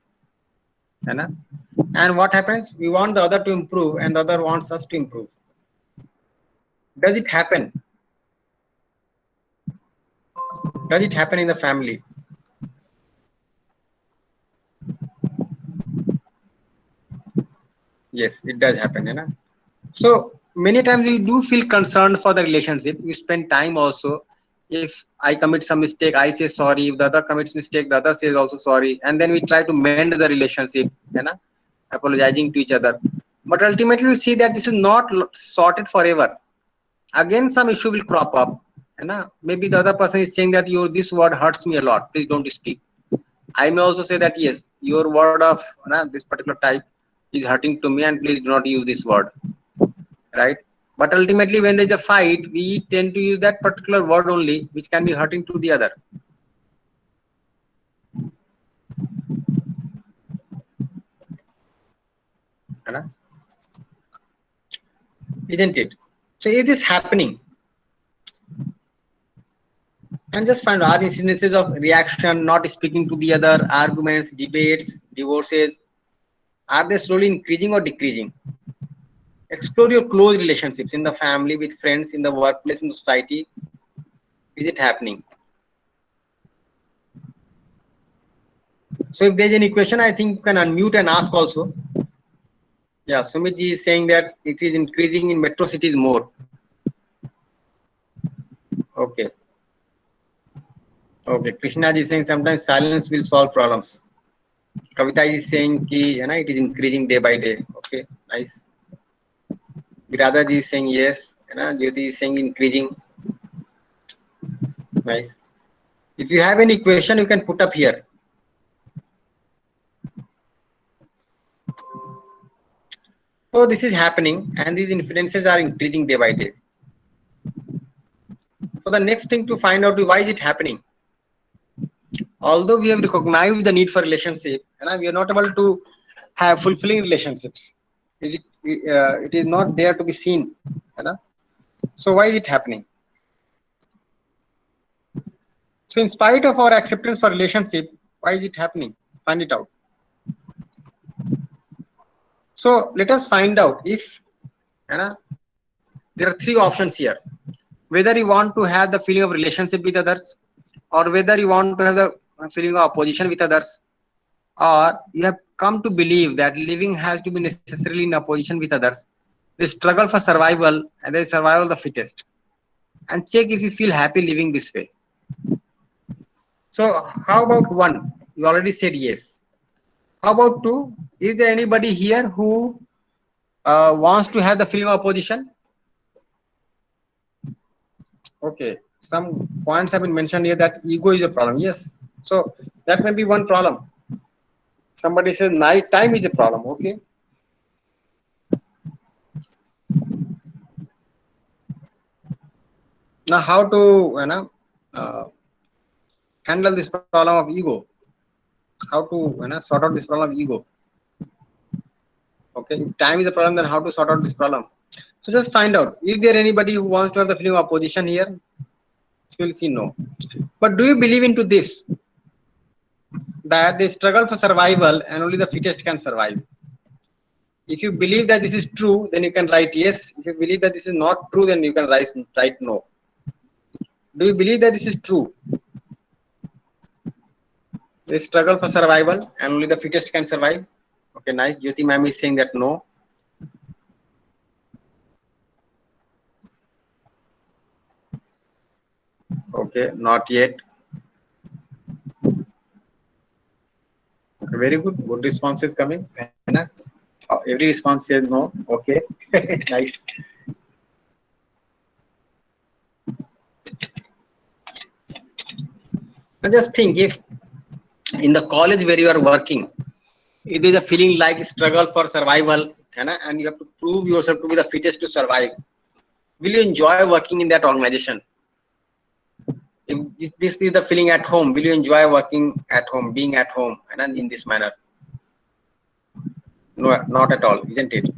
And what happens? We want the other to improve, and the other wants us to improve. Does it happen? Does it happen in the family? Yes, it does happen. So many times we do feel concerned for the relationship. We spend time also If I commit some mistake, I say sorry. If the other commits mistake, the other says also sorry, and then we try to mend the relationship, apologizing to each other. But ultimately, we see that this is not sorted forever. Again, some issue will crop up. Maybe the other person is saying that this word hurts me a lot. Please don't speak. I may also say that yes, your word of this particular type is hurting to me, and please do not use this word. Right? But ultimately, when there's a fight, we tend to use that particular word only, which can be hurting to the other. Isn't it? So is this happening? And just find our incidences of reaction, not speaking to the other, arguments, debates, divorces. Are they slowly increasing or decreasing? Explore your close relationships in the family, with friends, in the workplace, in the society. Is it happening? So if there's any question, I think you can unmute and ask also. Yeah, Sumit ji is saying that it is increasing in metro cities more. Okay. Okay, Krishna ji is saying sometimes silence will solve problems. Kavita ji is saying ki, it is increasing day by day. Okay, nice. Virada ji is saying yes. Jyoti is saying increasing. Nice. If you have any question, you can put up here. So this is happening, and these incidences are increasing day by day. So the next thing to find out is why is it happening? Although we have recognized the need for relationship, we are not able to have fulfilling relationships. It is not there to be seen. So why is it happening? So in spite of our acceptance for relationship, why is it happening? Find it out. So let us find out if there are three options here. Whether you want to have the feeling of relationship with others, or whether you want to have the feeling of opposition with others, or you have come to believe that living has to be necessarily in opposition with others. The struggle for survival, and the survival of the fittest. And check if you feel happy living this way. So how about one? You already said yes. How about two? Is there anybody here who wants to have the feeling of opposition? Okay, some points have been mentioned here that ego is a problem. Yes, so that may be one problem. Somebody says night time is a problem. Okay. Now, how to handle this problem of ego? How to sort out this problem of ego? Okay, if time is a problem, then how to sort out this problem? So just find out, is there anybody who wants to have the feeling of opposition here? You will see no. But do you believe into this? That they struggle for survival and only the fittest can survive. If you believe that this is true, then you can write yes. If you believe that this is not true, then you can write no. Do you believe that this is true? They struggle for survival and only the fittest can survive. Okay, nice. Jyoti ma'am is saying that no. Okay, not yet. Okay, very good. Good response is coming. Every response says no. Okay, nice. Now just think, if in the college where you are working, it is a feeling like struggle for survival, and you have to prove yourself to be the fittest to survive. Will you enjoy working in that organization? If this is the feeling at home, will you enjoy working at home, being at home, and in this manner? No, not at all, isn't it?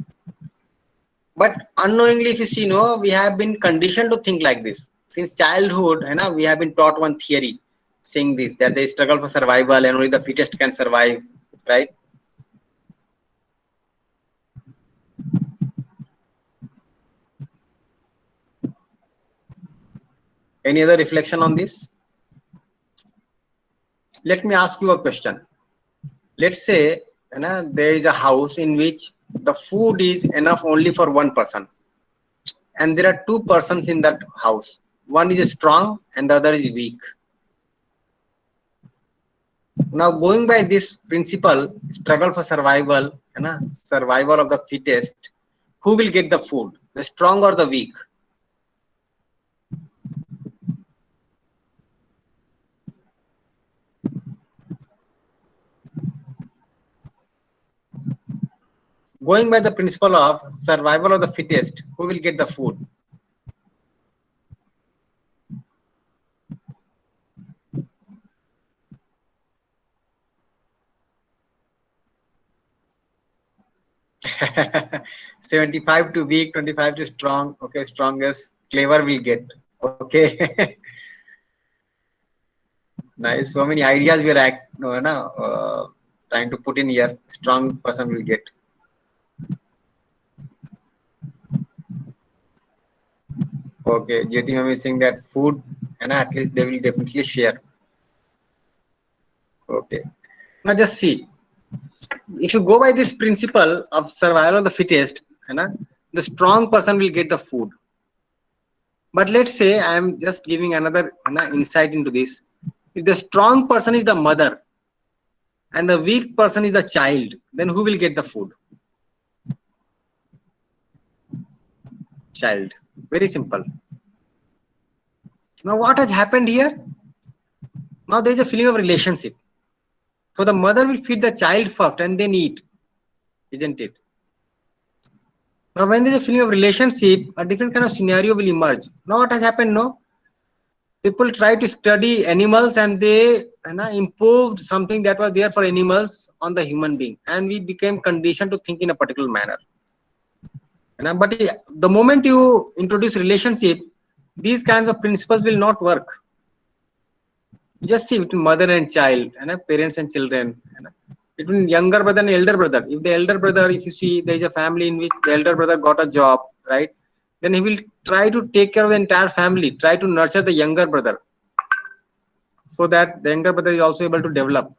But unknowingly, if you see, we have been conditioned to think like this since childhood. We have been taught one theory saying this, that they struggle for survival and only the fittest can survive, right? Any other reflection on this? Let me ask you a question. Let's say there is a house in which the food is enough only for one person, and there are two persons in that house. One is strong and the other is weak. Now going by this principle, struggle for survival, survival of the fittest, who will get the food, the strong or the weak? Going by the principle of survival of the fittest, who will get the food? $75 to weak, 25 to strong. Okay, strongest, clever will get. Okay. Nice. So many ideas we are trying to put in here. Strong person will get. Okay, Jyoti ma'am is saying that food, and at least they will definitely share. Okay. Now just see. If you go by this principle of survival of the fittest, the strong person will get the food. But let's say I am just giving another insight into this. If the strong person is the mother and the weak person is the child, then who will get the food? Child. Very simple. Now what has happened here? Now there is a feeling of relationship. So the mother will feed the child first and then eat, isn't it? Now when there is a feeling of relationship, a different kind of scenario will emerge. Now what has happened? No, people try to study animals and they imposed something that was there for animals on the human being, and we became conditioned to think in a particular manner. But the moment you introduce relationship, these kinds of principles will not work. Just see between mother and child, parents and children, between younger brother and elder brother. If the elder brother, if you see there is a family in which the elder brother got a job, right? Then he will try to take care of the entire family, try to nurture the younger brother, so that the younger brother is also able to develop.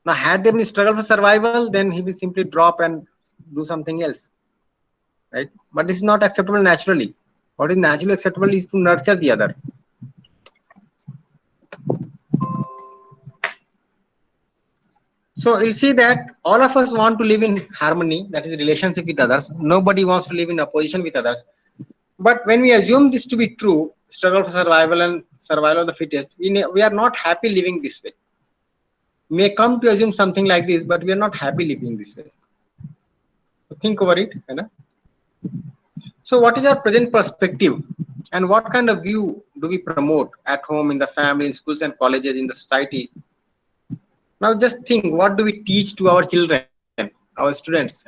Now, had there been struggle for survival, then he will simply drop and do something else, right? But this is not acceptable naturally. What is naturally acceptable is to nurture the other. So you'll see that all of us want to live in harmony, that is relationship with others. Nobody wants to live in opposition with others. But when we assume this to be true, struggle for survival and survival of the fittest, we are not happy living this way. We may come to assume something like this, but we are not happy living this way. So think over it. So what is our present perspective, and what kind of view do we promote at home, in the family, in schools and colleges, in the society? Now just think, what do we teach to our children, our students?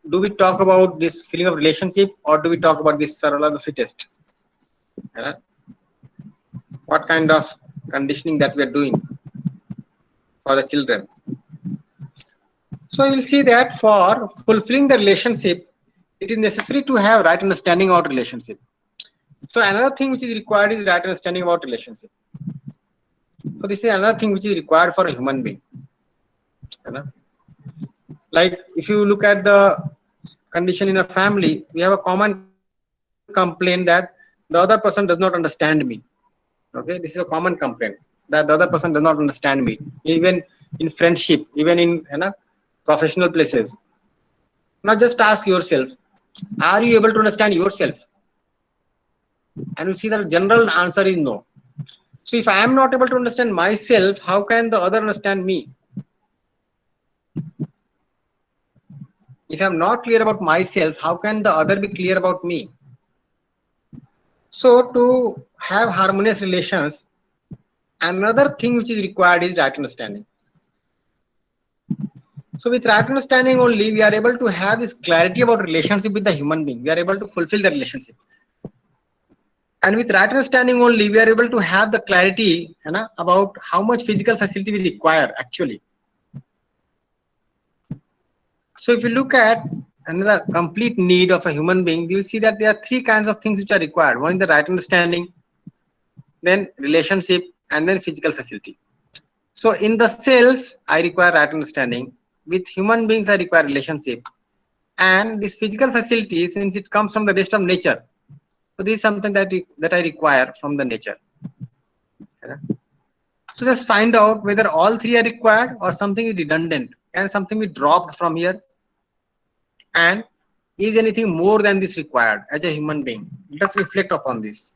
Do we talk about this feeling of relationship, or do we talk about this survival of the fittest? What kind of conditioning that we are doing for the children? So you will see that for fulfilling the relationship, it is necessary to have right understanding about relationship. So another thing which is required is right understanding about relationship. So this is another thing which is required for a human being. Like if you look at the condition in a family, we have a common complaint that the other person does not understand me. Okay, this is a common complaint, that the other person does not understand me, even in friendship, even in professional places. Now just ask yourself, are you able to understand yourself? And you see that the general answer is no. So if I am not able to understand myself, how can the other understand me? If I am not clear about myself, how can the other be clear about me? So to have harmonious relations, another thing which is required is right understanding. So with right understanding only, we are able to have this clarity about relationship with the human being. We are able to fulfill the relationship. And with right understanding only, we are able to have the clarity about how much physical facility we require actually. So if you look at another complete need of a human being, you will see that there are three kinds of things which are required. One is the right understanding, then relationship, and then physical facility. So in the self, I require right understanding. With human beings, I require relationship. And this physical facility, since it comes from the rest of nature, So this is something that I require from the nature. So just find out whether all three are required or something is redundant and something we dropped from here, and is anything more than this required as a human being. Let us reflect upon this.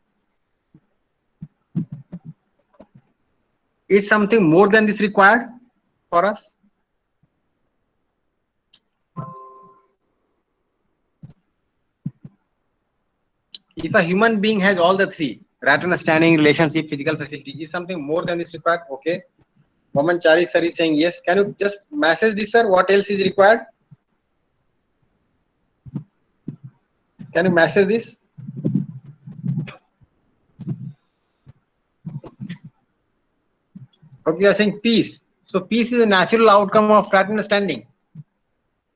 Is something more than this required for us? If a human being has all the three, right understanding, relationship, physical facility, is something more than this required? Okay. Vaman Chari sir is saying yes. Can you just message this, sir? What else is required? Can you message this? Okay, you are saying peace. So peace is a natural outcome of right understanding.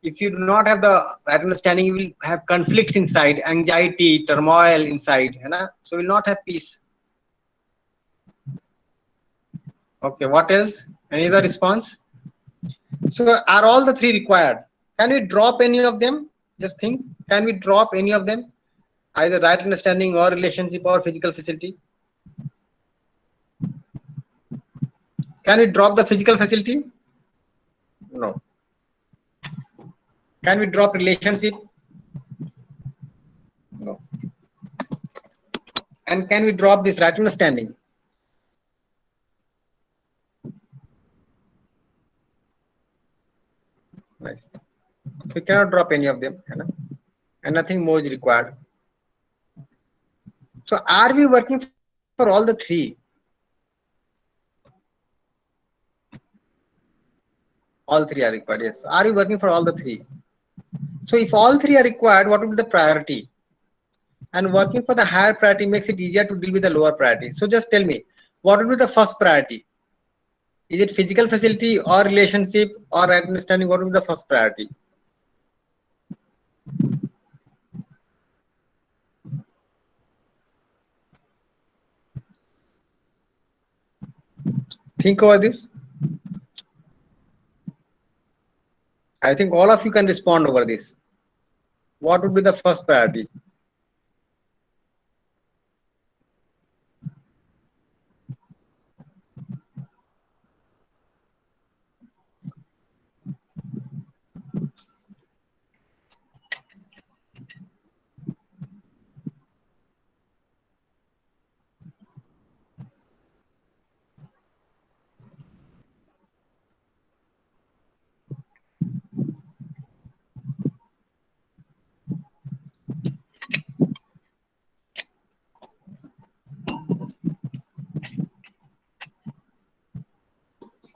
If you do not have the right understanding, you will have conflicts inside, anxiety, turmoil inside, so you will not have peace. Okay, what else? Any other response? So are all the three required? Can we drop any of them? Just think, can we drop any of them? Either right understanding or relationship or physical facility? Can we drop the physical facility? No. Can we drop relationship? No. And can we drop this right understanding? Nice. We cannot drop any of them, and nothing more is required. So are we working for all the three? All three are required, yes. Are we working for all the three? So if all three are required, what would be the priority? And working for the higher priority makes it easier to deal with the lower priority. So just tell me, what would be the first priority? Is it physical facility or relationship or right understanding? What would be the first priority? Think over this. I think all of you can respond over this. What would be the first priority?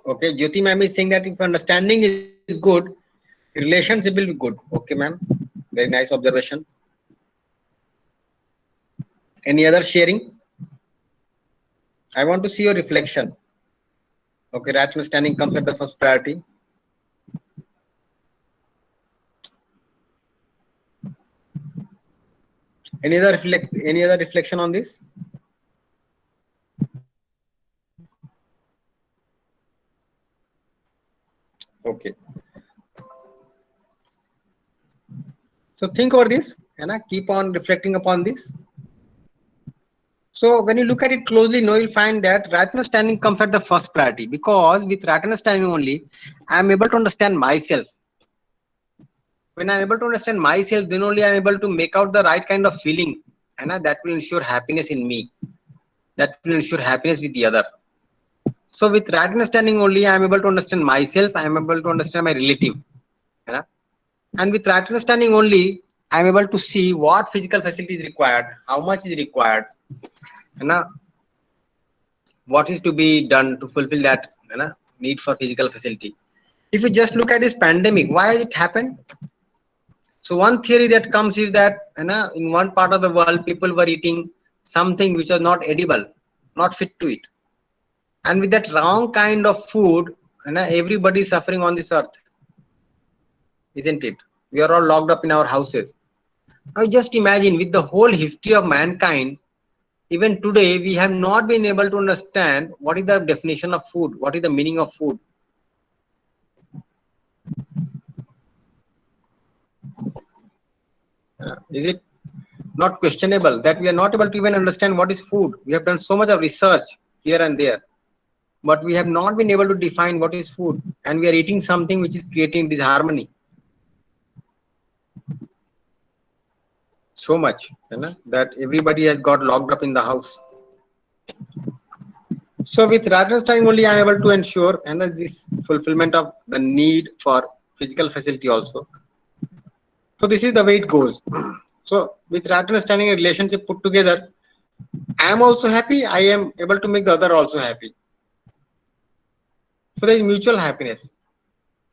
Okay, Jyoti ma'am is saying that if understanding is good, relationship will be good. Okay, ma'am. Very nice observation. Any other sharing? I want to see your reflection. Okay, right understanding comes at the first priority. Any other reflection on this? Okay. So think over this and keep on reflecting upon this. So when you look at it closely, you'll find that right understanding comes at the first priority, because with right understanding only, I am able to understand myself. When I am able to understand myself, then only I am able to make out the right kind of feeling, and that will ensure happiness in me. That will ensure happiness with the other. So with right understanding only, I am able to understand myself. I am able to understand my relative. And with right understanding only, I am able to see what physical facility is required, how much is required, what is to be done to fulfill that need for physical facility. If you just look at this pandemic, why has it happened? So one theory that comes is that in one part of the world, people were eating something which was not edible, not fit to eat. And with that wrong kind of food, everybody is suffering on this earth. Isn't it? We are all locked up in our houses. Now just imagine, with the whole history of mankind, even today, we have not been able to understand what is the definition of food, what is the meaning of food. Is it? not questionable, that we are not able to even understand what is food. We have done so much of research here and there, but we have not been able to define what is food, and we are eating something which is creating disharmony. So much, you know, that everybody has got locked up in the house. So with right understanding only, I am able to ensure and this fulfillment of the need for physical facility also. So this is the way it goes. So with right understanding and relationship put together, I am also happy. I am able to make the other also happy. So there is mutual happiness.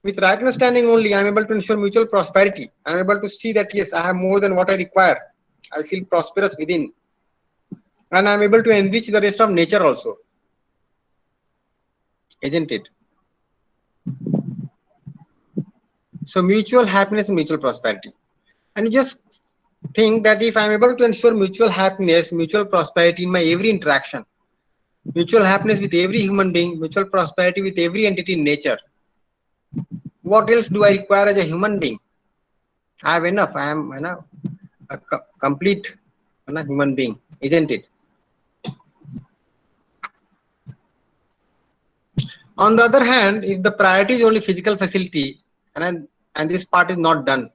With right understanding only, I am able to ensure mutual prosperity. I am able to see that yes, I have more than what I require. I feel prosperous within, and I am able to enrich the rest of nature also. Isn't it? So mutual happiness and mutual prosperity. And you just think that if I'm able to ensure mutual happiness, mutual prosperity in my every interaction, mutual happiness with every human being, mutual prosperity with every entity in nature, what else do I require as a human being? I have enough. I am a complete human being, isn't it? On the other hand, if the priority is only physical facility, and this part is not done,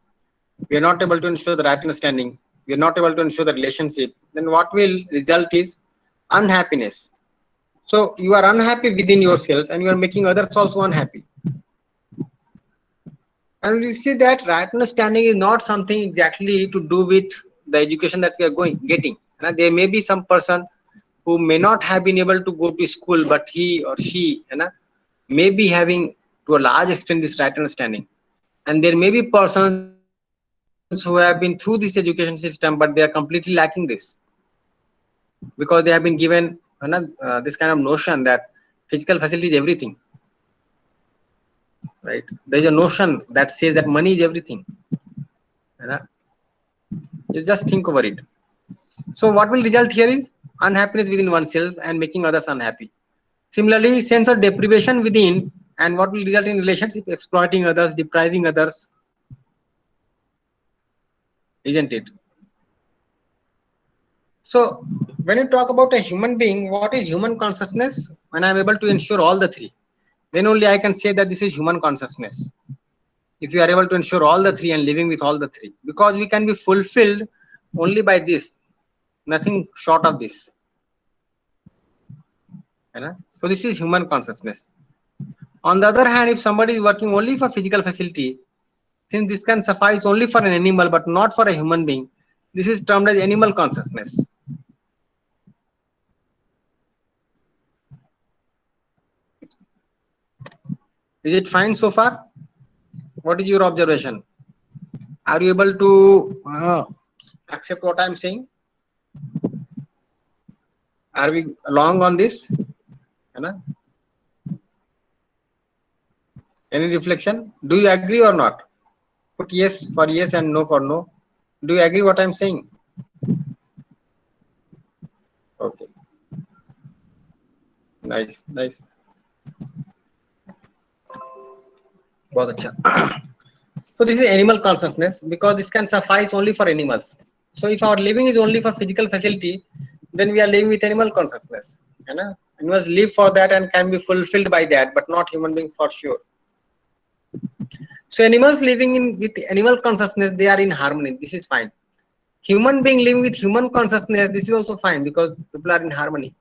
we are not able to ensure the right understanding, we are not able to ensure the relationship, then what will result is unhappiness. So you are unhappy within yourself and you are making others also unhappy. And we see that right understanding is not something exactly to do with the education that we are getting. And there may be some person who may not have been able to go to school, but he or she may be having to a large extent this right understanding. And there may be persons who have been through this education system, but they are completely lacking this, because they have been given this kind of notion that physical facility is everything, right? There is a notion that says that money is everything. You just think over it. So what will result here is unhappiness within oneself and making others unhappy. Similarly, sense of deprivation within, and what will result in relationship, exploiting others, depriving others, isn't it? So when you talk about a human being, what is human consciousness? When I am able to ensure all the three, then only I can say that this is human consciousness. If you are able to ensure all the three and living with all the three, because we can be fulfilled only by this, nothing short of this. So this is human consciousness. On the other hand, if somebody is working only for physical facility, since this can suffice only for an animal but not for a human being, this is termed as animal consciousness. Is it fine so far? What is your observation? Are you able to accept what I am saying? Are we along on this? Any reflection? Do you agree or not? Put yes for yes and no for no. Do you agree what I am saying? Okay. Nice, nice. बहुत अच्छा. So this is animal consciousness, because this can suffice only for animals. So if our living is only for physical facility, then we are living with animal consciousness. Animals live for that and can be fulfilled by that, but not human beings for sure. So animals living in with animal consciousness, they are in harmony. This is fine. Human being living with human consciousness, this is also fine, because people are in harmony.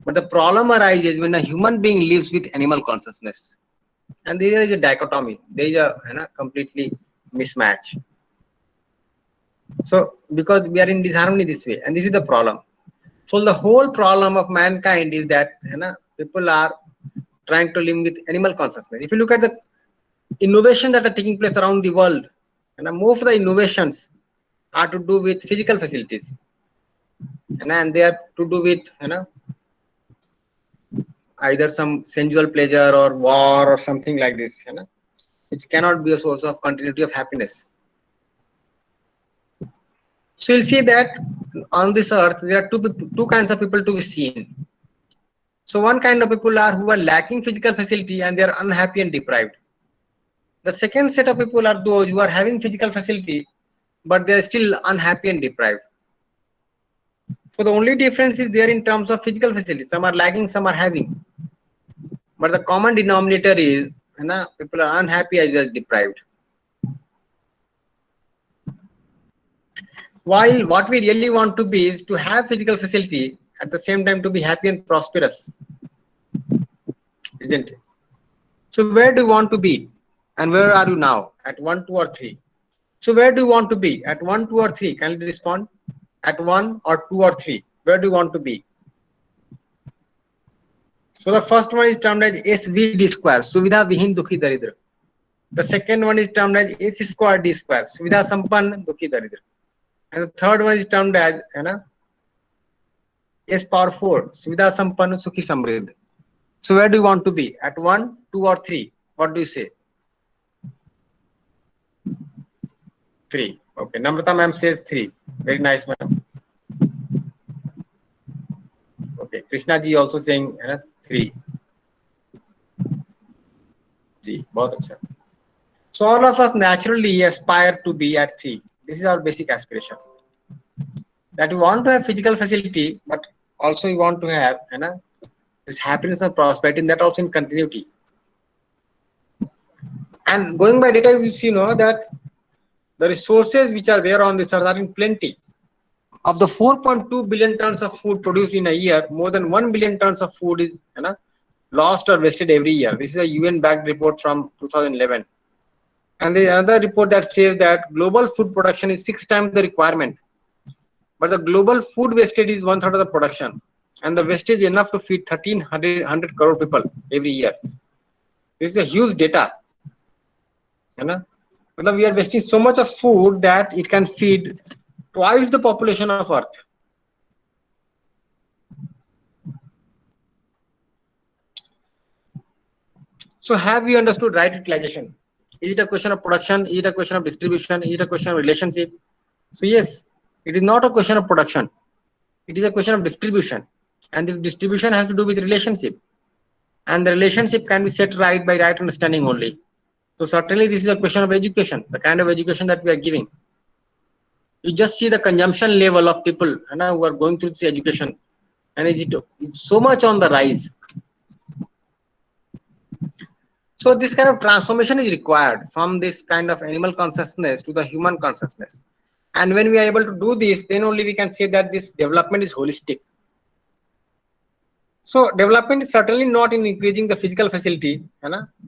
But the problem arises when a human being lives with animal consciousness. And there is a dichotomy. There is a completely mismatch. So because we are in disharmony this way, and this is the problem. So the whole problem of mankind is that people are trying to live with animal consciousness. If you look at the innovations that are taking place around the world, most of the innovations are to do with physical facilities, and they are to do with either some sensual pleasure or war or something like this, which cannot be a source of continuity of happiness. So you'll see that on this earth there are two kinds of people to be seen. So one kind of people are who are lacking physical facility and they are unhappy and deprived. The second set of people are those who are having physical facility, but they are still unhappy and deprived. So the only difference is there in terms of physical facilities. Some are lacking, some are having. But the common denominator is, people are unhappy as well as deprived. While what we really want to be is to have physical facility, at the same time to be happy and prosperous, isn't it? So where do you want to be, and where are you now? At 1, 2, or 3? So where do you want to be? At 1, 2, or 3? Can you respond? At 1 or 2 or 3? Where do you want to be? So the first one is termed as SVD square, Suvidha Vihin Dukhi Daridra. The second one is termed as S square D square, Suvidha Sampann Dukhi Daridra. And the third one is termed as S power 4, Suvidha Sampann Sukhi Samriddh. So where do you want to be? At 1, 2 or 3? What do you say? 3. Okay, Namrata ma'am says 3. Very nice, ma'am. Okay, Krishna ji also saying 3. 3. Bahut acha. So all of us naturally aspire to be at 3. This is our basic aspiration. That we want to have physical facility, but also we want to have this happiness and prosperity, and that also in continuity. And going by data, we see that the resources which are there on this earth are in plenty. Of the 4.2 billion tons of food produced in a year, more than 1 billion tons of food is lost or wasted every year. This is a UN-backed report from 2011. And there is another report that says that global food production is 6 times the requirement. But the global food wastage is 1/3 of the production. And the wastage is enough to feed 1,300 crore people every year. This is a huge data. We are wasting so much of food that it can feed twice the population of Earth. So have we understood right utilization? Is it a question of production? Is it a question of distribution? Is it a question of relationship? So yes, it is not a question of production. It is a question of distribution. And this distribution has to do with relationship. And the relationship can be set right by right understanding only. So certainly this is a question of education, the kind of education that we are giving. You just see the consumption level of people who are going through this education, and it's so much on the rise. So this kind of transformation is required from this kind of animal consciousness to the human consciousness. And when we are able to do this, then only we can say that this development is holistic. So development is certainly not in increasing the physical facility,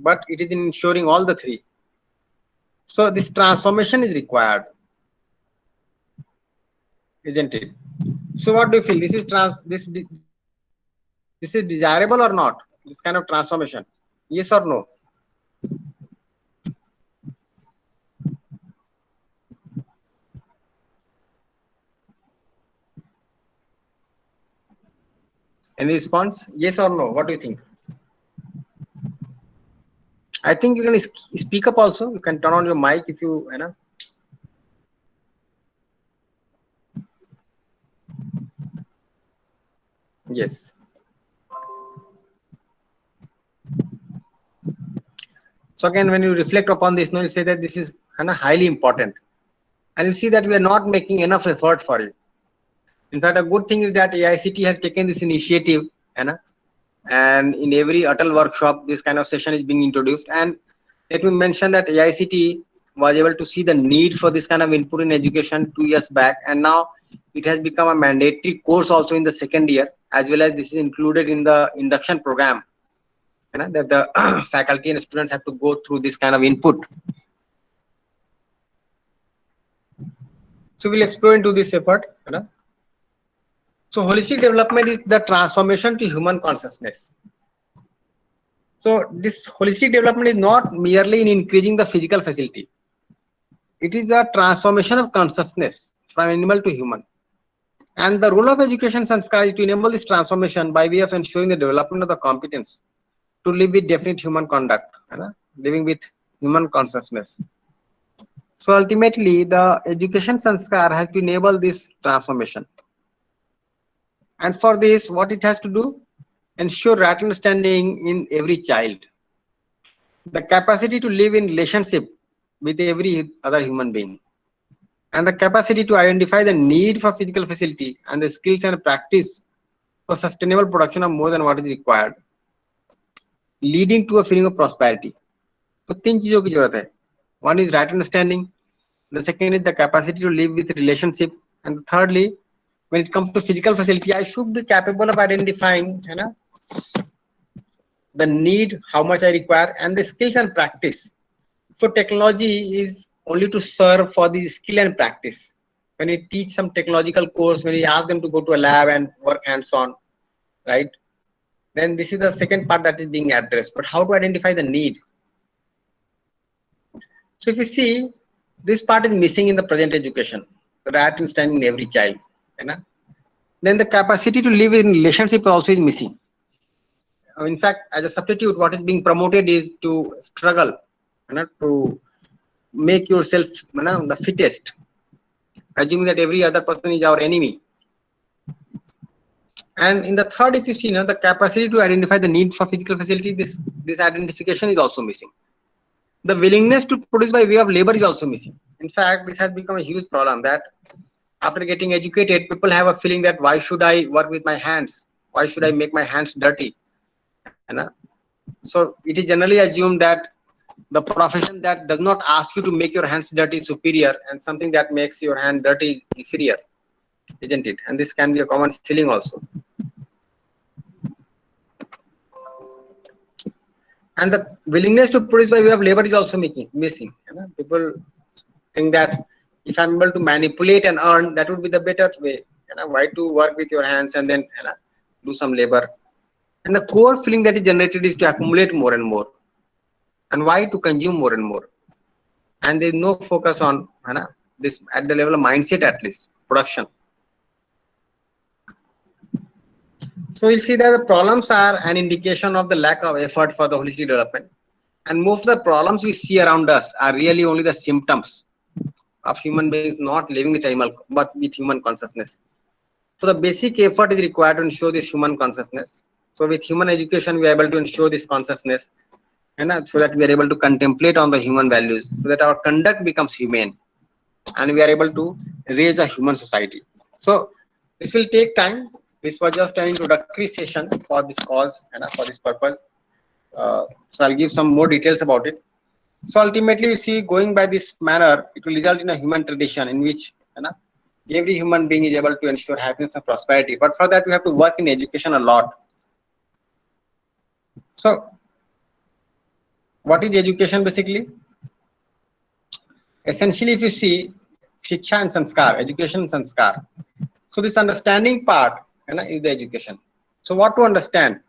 but it is in ensuring all the 3. So this transformation is required, isn't it? So what do you feel? This is desirable or not? This kind of transformation, yes or no? Any response? Yes or no? What do you think? I think you can speak up also. You can turn on your mic if you Yes. So again, when you reflect upon this, you say that this is highly important, and you see that we are not making enough effort for it. In fact, a good thing is that AICT has taken this initiative, and in every Atal workshop, this kind of session is being introduced. And let me mention that AICT was able to see the need for this kind of input in education 2 years back, and now it has become a mandatory course also in the 2nd year, as well as this is included in the induction program, that the faculty and students have to go through this kind of input. So we'll explore into this effort. So holistic development is the transformation to human consciousness. So this holistic development is not merely in increasing the physical facility. It is a transformation of consciousness from animal to human. And the role of education sanskar is to enable this transformation by way of ensuring the development of the competence to live with definite human conduct, living with human consciousness. So ultimately, the education sanskar has to enable this transformation. And for this, what it has to do? Ensure right understanding in every child. The capacity to live in relationship with every other human being. and the capacity to identify the need for physical facility and the skills and practice for sustainable production of more than what is required, leading to a feeling of prosperity. तो तीन चीजों की जरूरत है. One is right understanding, the second is the capacity to live with relationship, and thirdly, when it comes to physical facility, I should be capable of identifying, you know, the need, how much I require, and the skills and practice. So technology is only to serve for the skill and practice. When you teach some technological course, when you ask them to go to a lab and work hands-on, right? Then this is the second part that is being addressed. But how to identify the need? So if you see, this part is missing in the present education, the right understanding in every child. You know? Then the capacity to live in relationship also is missing. In fact, as a substitute, what is being promoted is to struggle, you know, to make yourself, you know, the fittest, assuming that every other person is our enemy. And in the third, if you see, you know, the capacity to identify the need for physical facility, this identification is also missing. The willingness to produce by way of labor is also missing. In fact, this has become a huge problem that after getting educated, people have a feeling that why should I work with my hands? Why should I make my hands dirty? You know? So it is generally assumed that the profession that does not ask you to make your hands dirty is superior, and something that makes your hand dirty is inferior, isn't it? And this can be a common feeling also. And the willingness to produce by way of labor is also missing. You know? People think that if I'm able to manipulate and earn, that would be the better way. You know? Why to work with your hands and then, you know, do some labor? And the core feeling that is generated is to accumulate more and more. And why? To consume more and more. And there is no focus on, you know, this at the level of mindset, at least production. So we'll see that the problems are an indication of the lack of effort for the holistic development. And most of the problems we see around us are really only the symptoms of human beings not living with animal, but with human consciousness. So the basic effort is required to ensure this human consciousness. So with human education, we are able to ensure this consciousness, and so that we are able to contemplate on the human values, so that our conduct becomes humane, and we are able to raise a human society. So this will take time. This was just an introductory session for this cause and for this purpose. So I'll give some more details about it. So ultimately, you see, going by this manner, it will result in a human tradition in which, you know, every human being is able to ensure happiness and prosperity. But for that, we have to work in education a lot. So what is education basically? Essentially, if you see, Shiksha and Sanskar, education and Sanskar. So this understanding part, you know, is the education. So what to understand?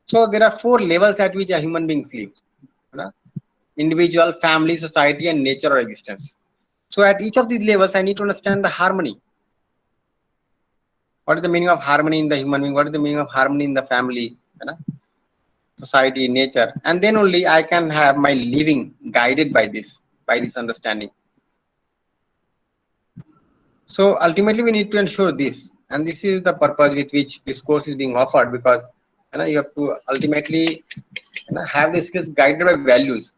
So there are 4 levels at which a human being lives. You know? Individual, family, society, and nature or existence. So at each of these levels, I need to understand the harmony. What is the meaning of harmony in the human being? What is the meaning of harmony in the family, you know, society, nature? And then only I can have my living guided by this understanding. So ultimately, we need to ensure this, and this is the purpose with which this course is being offered, because, you know, you have to ultimately, you know, have the skills guided by values.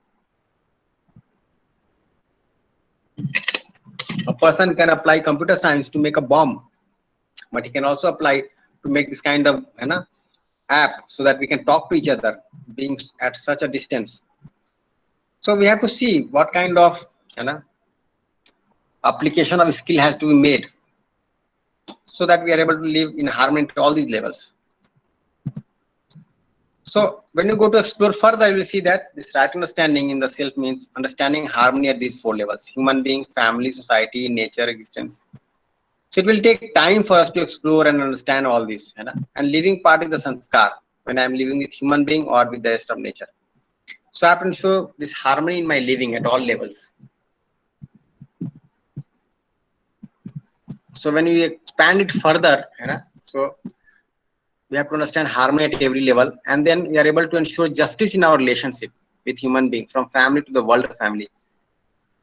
A person can apply computer science to make a bomb, but he can also apply to make this kind of, you know, app so that we can talk to each other being at such a distance. So we have to see what kind of, you know, application of skill has to be made so that we are able to live in harmony to all these levels. So when you go to explore further, you will see that this right understanding in the self means understanding harmony at these 4 levels: human being, family, society, nature, existence. So it will take time for us to explore and understand all this. You know? And living part is the sanskar, when I am living with human being or with the rest of nature. So I have to ensure this harmony in my living at all levels. So when we expand it further, you know, so we have to understand harmony at every level, and then we are able to ensure justice in our relationship with human being, from family to the world of family.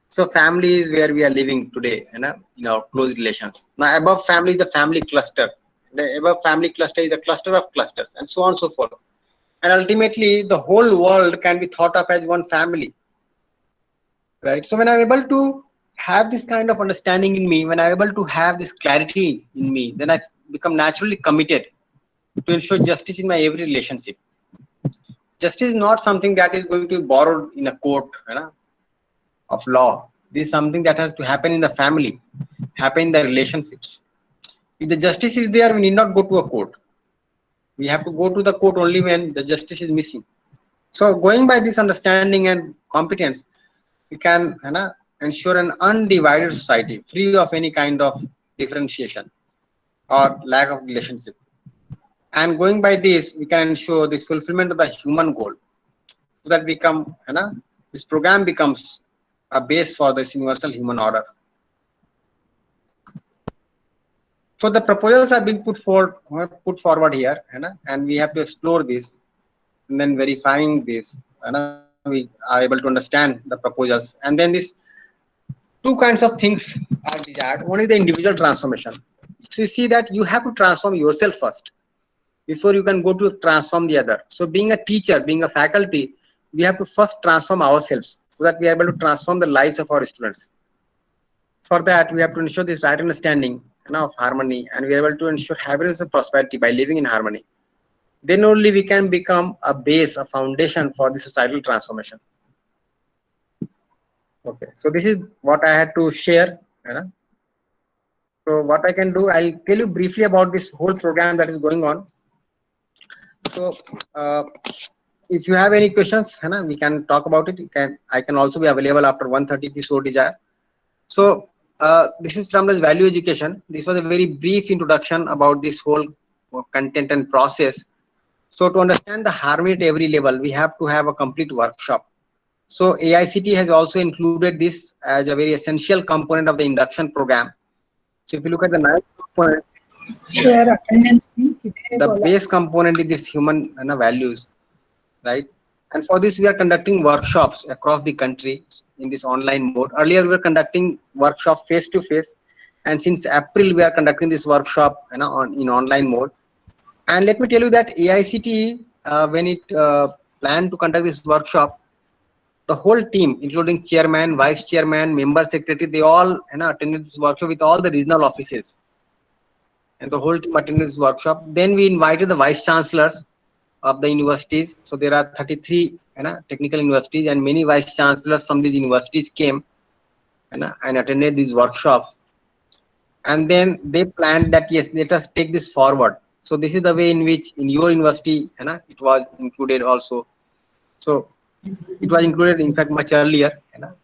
So family is where we are living today, you know, in our close relations. Now above family is the family cluster. The above family cluster is a cluster of clusters, and so on and so forth. And ultimately, the whole world can be thought of as one family, right? So when I'm able to have this kind of understanding in me, when I'm able to have this clarity in me, then I become naturally committed to ensure justice in my every relationship. Justice is not something that is going to be borrowed in a court, of law. This is something that has to happen in the family, happen in the relationships. If the justice is there, we need not go to a court. We have to go to the court only when the justice is missing. So going by this understanding and competence, we can ensure an undivided society free of any kind of differentiation or lack of relationship. And going by this, we can ensure this fulfillment of the human goal, so that this program becomes a base for this universal human order. So the proposals are being put forward here, and we have to explore this, and then verifying this, we are able to understand the proposals. And then these two kinds of things are desired. One is the individual transformation. So you see that you have to transform yourself first before you can go to transform the other. So being a teacher, being a faculty, we have to first transform ourselves so that we are able to transform the lives of our students. For that, we have to ensure this right understanding of harmony, and we are able to ensure happiness and prosperity by living in harmony. Then only we can become a base, a foundation for the societal transformation. Okay, so this is what I had to share. So what I can do, I'll tell you briefly about this whole program that is going on. So if you have any questions, we can talk about it. I can also be available after 1:30 if you so desire. So this is from this value education. This was a very brief introduction about this whole content and process. So to understand the harmony at every level, we have to have a complete workshop. So AICT has also included this as a very essential component of the induction program. So if you look at the 9th component, the base component is this human values, right? And for this, we are conducting workshops across the country in this online mode. Earlier, we were conducting workshops face to face, and since April, we are conducting this workshop in online mode. And let me tell you that AICT, when it planned to conduct this workshop, the whole team, including chairman, vice chairman, member secretary, they all attended this workshop with all the regional offices, and the whole team attended this workshop. Then we invited the vice chancellors of the universities. So there are 33 technical universities, and many vice chancellors from these universities came and attended these workshops. And then they planned that, yes, let us take this forward. So this is the way in which in your university it was included also. So it was included in fact much earlier.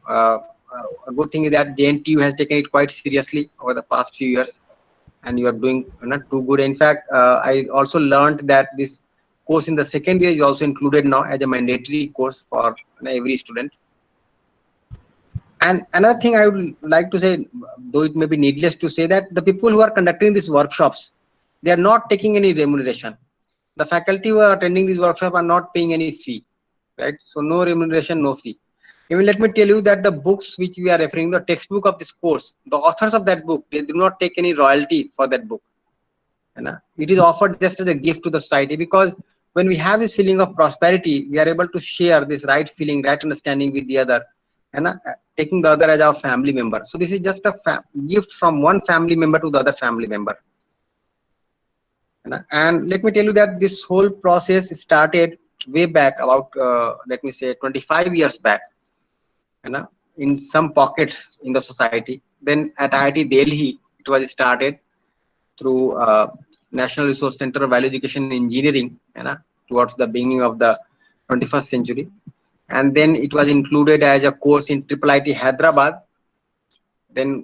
A good thing is that JNTU has taken it quite seriously over the past few years, and you are doing too good. In fact, I also learned that this course in the second year is also included now as a mandatory course for every student. And another thing I would like to say, though it may be needless to say, that the people who are conducting these workshops, they are not taking any remuneration. The faculty who are attending these workshops are not paying any fee, right? So no remuneration, no fee. Even let me tell you that the books which we are referring to, the textbook of this course, the authors of that book, they do not take any royalty for that book. It is offered just as a gift to the society, because when we have this feeling of prosperity, we are able to share this right feeling, right understanding with the other, taking the other as our family member. So this is just a gift from one family member to the other family member. And let me tell you that this whole process started way back about, let me say 25 years back, in some pockets in the society. Then at IIT Delhi, it was started through National Resource Center of Value Education and Engineering, towards the beginning of the 21st century. And then it was included as a course in IIIT Hyderabad. Then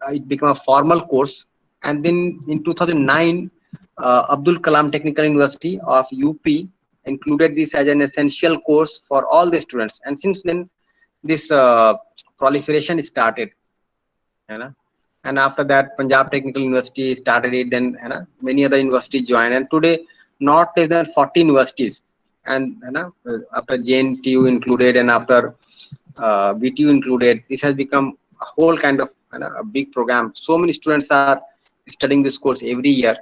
it became a formal course. And then in 2009, Abdul Kalam Technical University of UP included this as an essential course for all the students. And since then, this proliferation started. And after that, Punjab Technical University started it. Then many other universities joined. And today, not less than 40 universities. And after JNTU included, and after VTU included, this has become a whole kind of a big program. So many students are studying this course every year.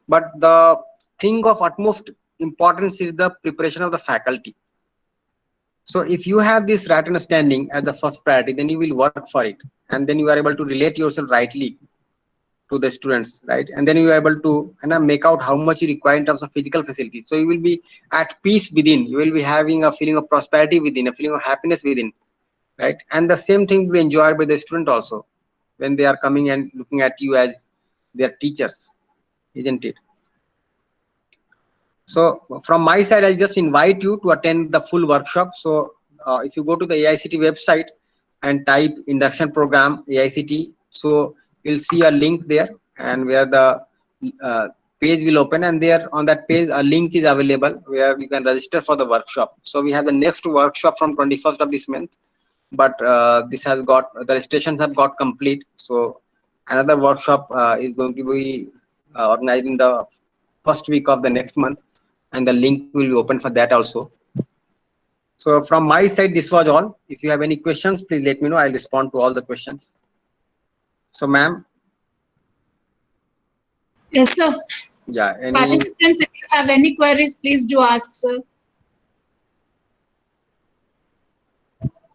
But the thing of utmost importance is the preparation of the faculty. So if you have this right understanding as the first priority, then you will work for it, and then you are able to relate yourself rightly to the students, right? And then you are able to make out how much you require in terms of physical facilities. So you will be at peace within, you will be having a feeling of prosperity within, a feeling of happiness within, right? And the same thing will be enjoyed by the student also when they are coming and looking at you as their teachers, isn't it? So from my side, I just invite you to attend the full workshop. So if you go to the AICT website and type induction program AICT, so you'll see a link there, and where the uh, page will open, and there on that page a link is available where you can register for the workshop. So we have the next workshop from 21st of this month, but this has got, the registrations have got complete. So another workshop is going to be organized in the first week of the next month, and the link will be open for that also. So from my side, this was all. If you have any questions, please let me know. I'll respond to all the questions. So ma'am, Yes, sir. yeah, any, Participants, if you have any queries, please do ask, sir.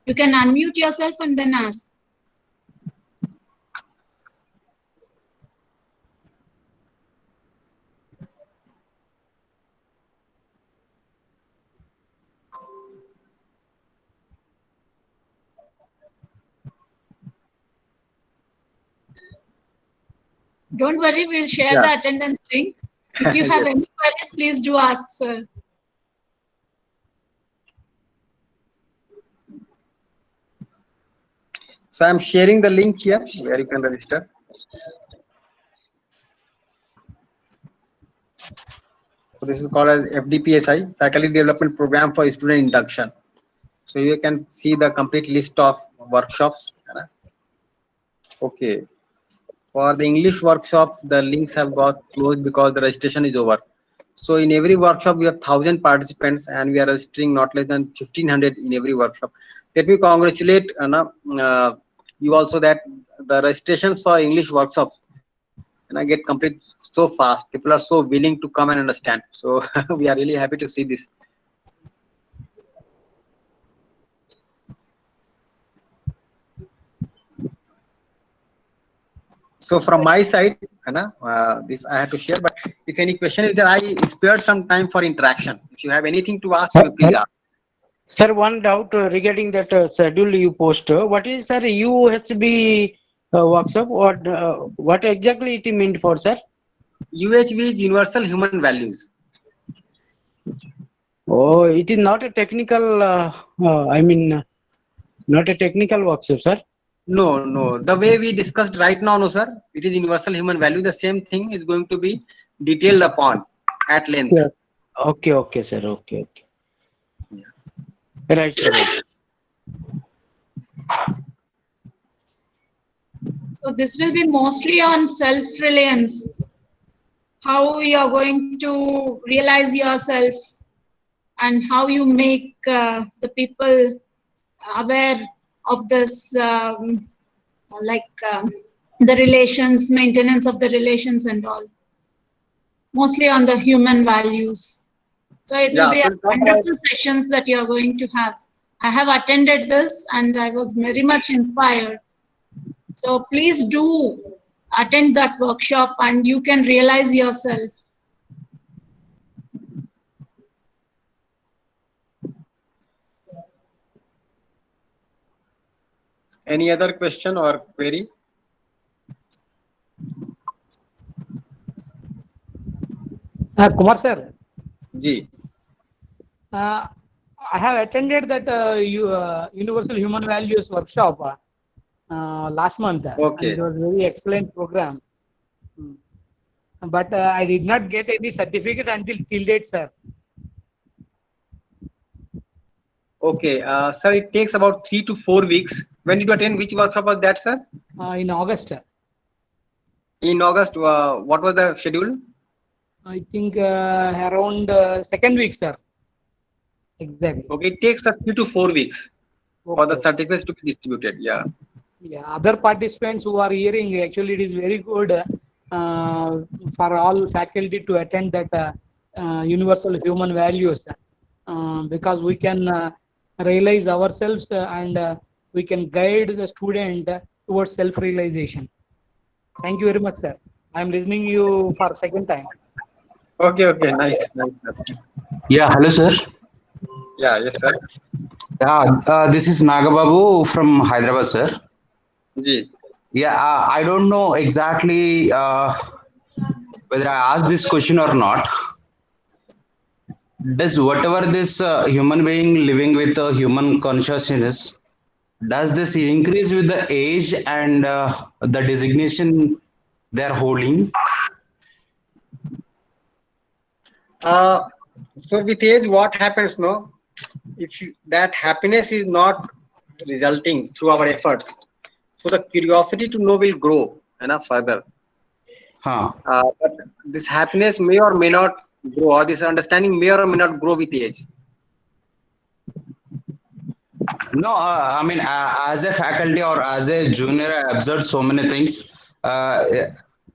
You can unmute yourself and then ask. Don't worry, we'll share yeah. the attendance link. If you have Yes. any queries, please do ask, sir. So I'm sharing the link here where you can register. So this is called as FDPSI, Faculty Development Program for Student Induction. So you can see the complete list of workshops. Okay. For the English workshop, the links have got closed because the registration is over. So in every workshop, we have 1,000 participants, and we are registering not less than 1,500 in every workshop. Let me congratulate you also that the registrations for English workshops get complete so fast. People are so willing to come and understand. So we are really happy to see this. So from my side, this I have to share. But if any question is there, I spared some time for interaction. If you have anything to ask, you please ask. Sir, one doubt regarding that schedule you post. What is, sir, UHB workshop? What exactly it meant for, sir? UHV is Universal Human Values. Oh, it is not a technical. Not a technical workshop, sir. No, no. The way we discussed right now, no, sir. It is Universal Human Value. The same thing is going to be detailed upon at length. Yeah. Okay, sir. Okay. Right, sir. So this will be mostly on self-reliance, how you are going to realize yourself and how you make the people aware of this, the relations, maintenance of the relations and all. Mostly on the human values. So it will be a wonderful sessions that you are going to have. I have attended this and I was very much inspired. So please do attend that workshop and you can realize yourself. Any other question or query? Kumar sir. Ji. I have attended that Universal Human Values workshop last month. Okay. And it was a very excellent program. But I did not get any certificate until till date, sir. Okay, sir, it takes about 3 to 4 weeks. When did you attend? Which workshop was that, sir? In August. In August, what was the schedule? I think around second week, sir. Exactly. Okay, it takes 3 to 4 weeks for the certificates to be distributed. Yeah. Yeah. Other participants who are hearing, actually, it is very good for all faculty to attend that Universal Human Values because we can realize ourselves and we can guide the student towards self-realization. Thank you very much, sir. I am listening you for second time. Okay, okay, nice, nice, sir. Yeah, hello, sir. Yeah, yes, sir. Yeah, this is Nagababu from Hyderabad, sir. Ji. Yeah, I don't know exactly whether I asked this question or not. Does whatever this human being living with a human consciousness, does this increase with the age and the designation they are holding? So with age, what happens, no? If that happiness is not resulting through our efforts, so the curiosity to know will grow further. Huh. But this happiness may or may not grow, or this understanding may or may not grow with age. No, I mean, as a faculty or as a junior, I observed so many things.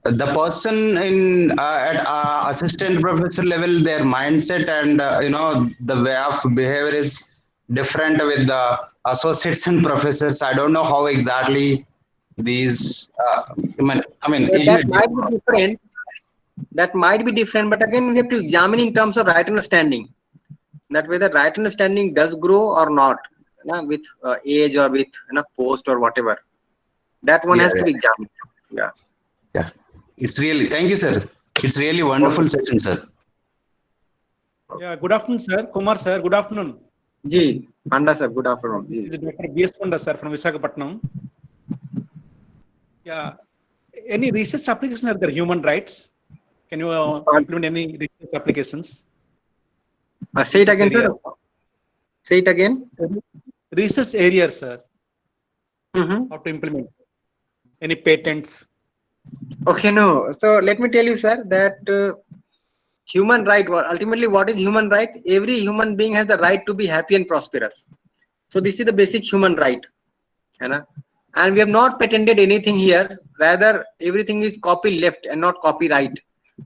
The person in at assistant professor level, their mindset and the way of behavior is different with the associates and professors. I don't know how exactly these. That might be different. That might be different, but again, we have to examine in terms of right understanding. That whether right understanding does grow or not, with age or with post or whatever. That one has to be examined. Yeah. Yeah. It's really, thank you, sir. It's really wonderful session, sir. Yeah, good afternoon, sir. Kumar, sir, good afternoon. Ji, Panda, sir, good afternoon. Ji. This is Dr. B.S. Panda, sir, from Visakhapatnam. Yeah. Any research application are there, human rights? Can you implement any research applications? Say it again, sir. Say it again. Research area, sir. Mm-hmm. How to implement? Any patents? Okay, no. So let me tell you, sir, that human right, ultimately what is human right? Every human being has the right to be happy and prosperous. So this is the basic human right. And we have not patented anything here. Rather, everything is copy left and not copyright.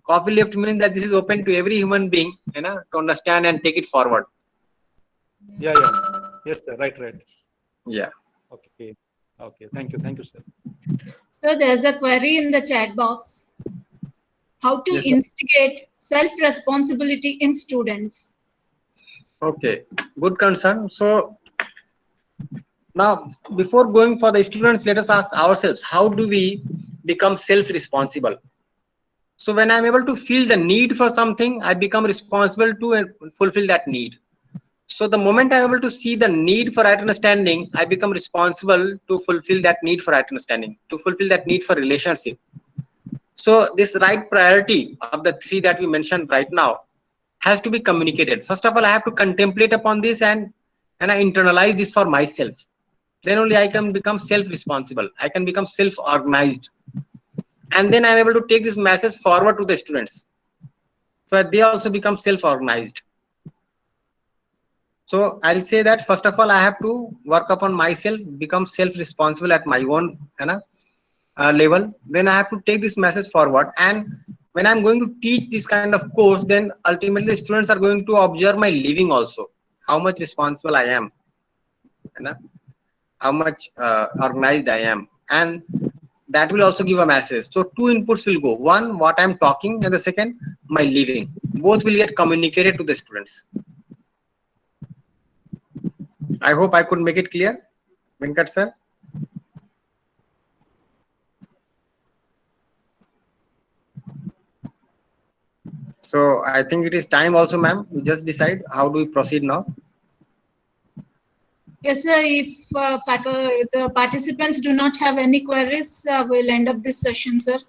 Copy left means that this is open to every human being to understand and take it forward. Yeah, yeah. Yes, sir. Right, right. Yeah. Okay. Okay. Thank you, sir. So there's a query in the chat box. How to Yes, instigate self-responsibility in students? Okay, good concern. So now, before going for the students, let us ask ourselves, how do we become self-responsible? So when I'm able to feel the need for something, I become responsible to fulfill that need. So the moment I'm able to see the need for right understanding, I become responsible to fulfill that need for right understanding, to fulfill that need for relationship. So this right priority of the three that we mentioned right now has to be communicated. First of all, I have to contemplate upon this and I internalize this for myself. Then only I can become self-responsible. I can become self-organized. And then I'm able to take this message forward to the students, so that they also become self-organized. So I'll say that first of all, I have to work upon myself, become self-responsible at my own level. Then I have to take this message forward. And when I'm going to teach this kind of course, then ultimately the students are going to observe my living also, how much responsible I am, how much organized I am. And that will also give a message. So two inputs will go. One, what I'm talking, and the second, my living. Both will get communicated to the students. I hope I could make it clear, Venkat sir. So I think it is time also, ma'am. We just decide how do we proceed now. Yes, sir. If the participants do not have any queries, we'll end up this session, sir.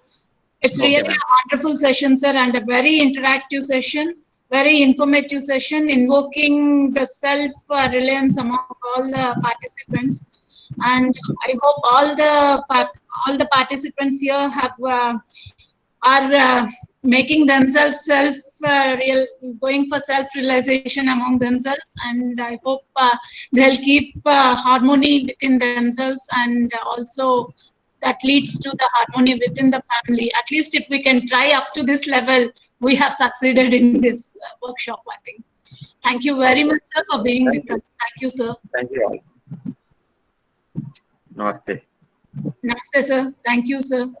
It's Okay, really a wonderful session, sir, and a very interactive session, very informative session, invoking the self-reliance among all the participants. And I hope all the participants here are making themselves going for self-realization among themselves, and I hope they'll keep harmony within themselves, and also that leads to the harmony within the family. At least if we can try up to this level, we have succeeded in this workshop, I think. Thank you very much, sir, for being with us. Thank you, sir. Thank you all. Namaste. Namaste, sir. Thank you, sir.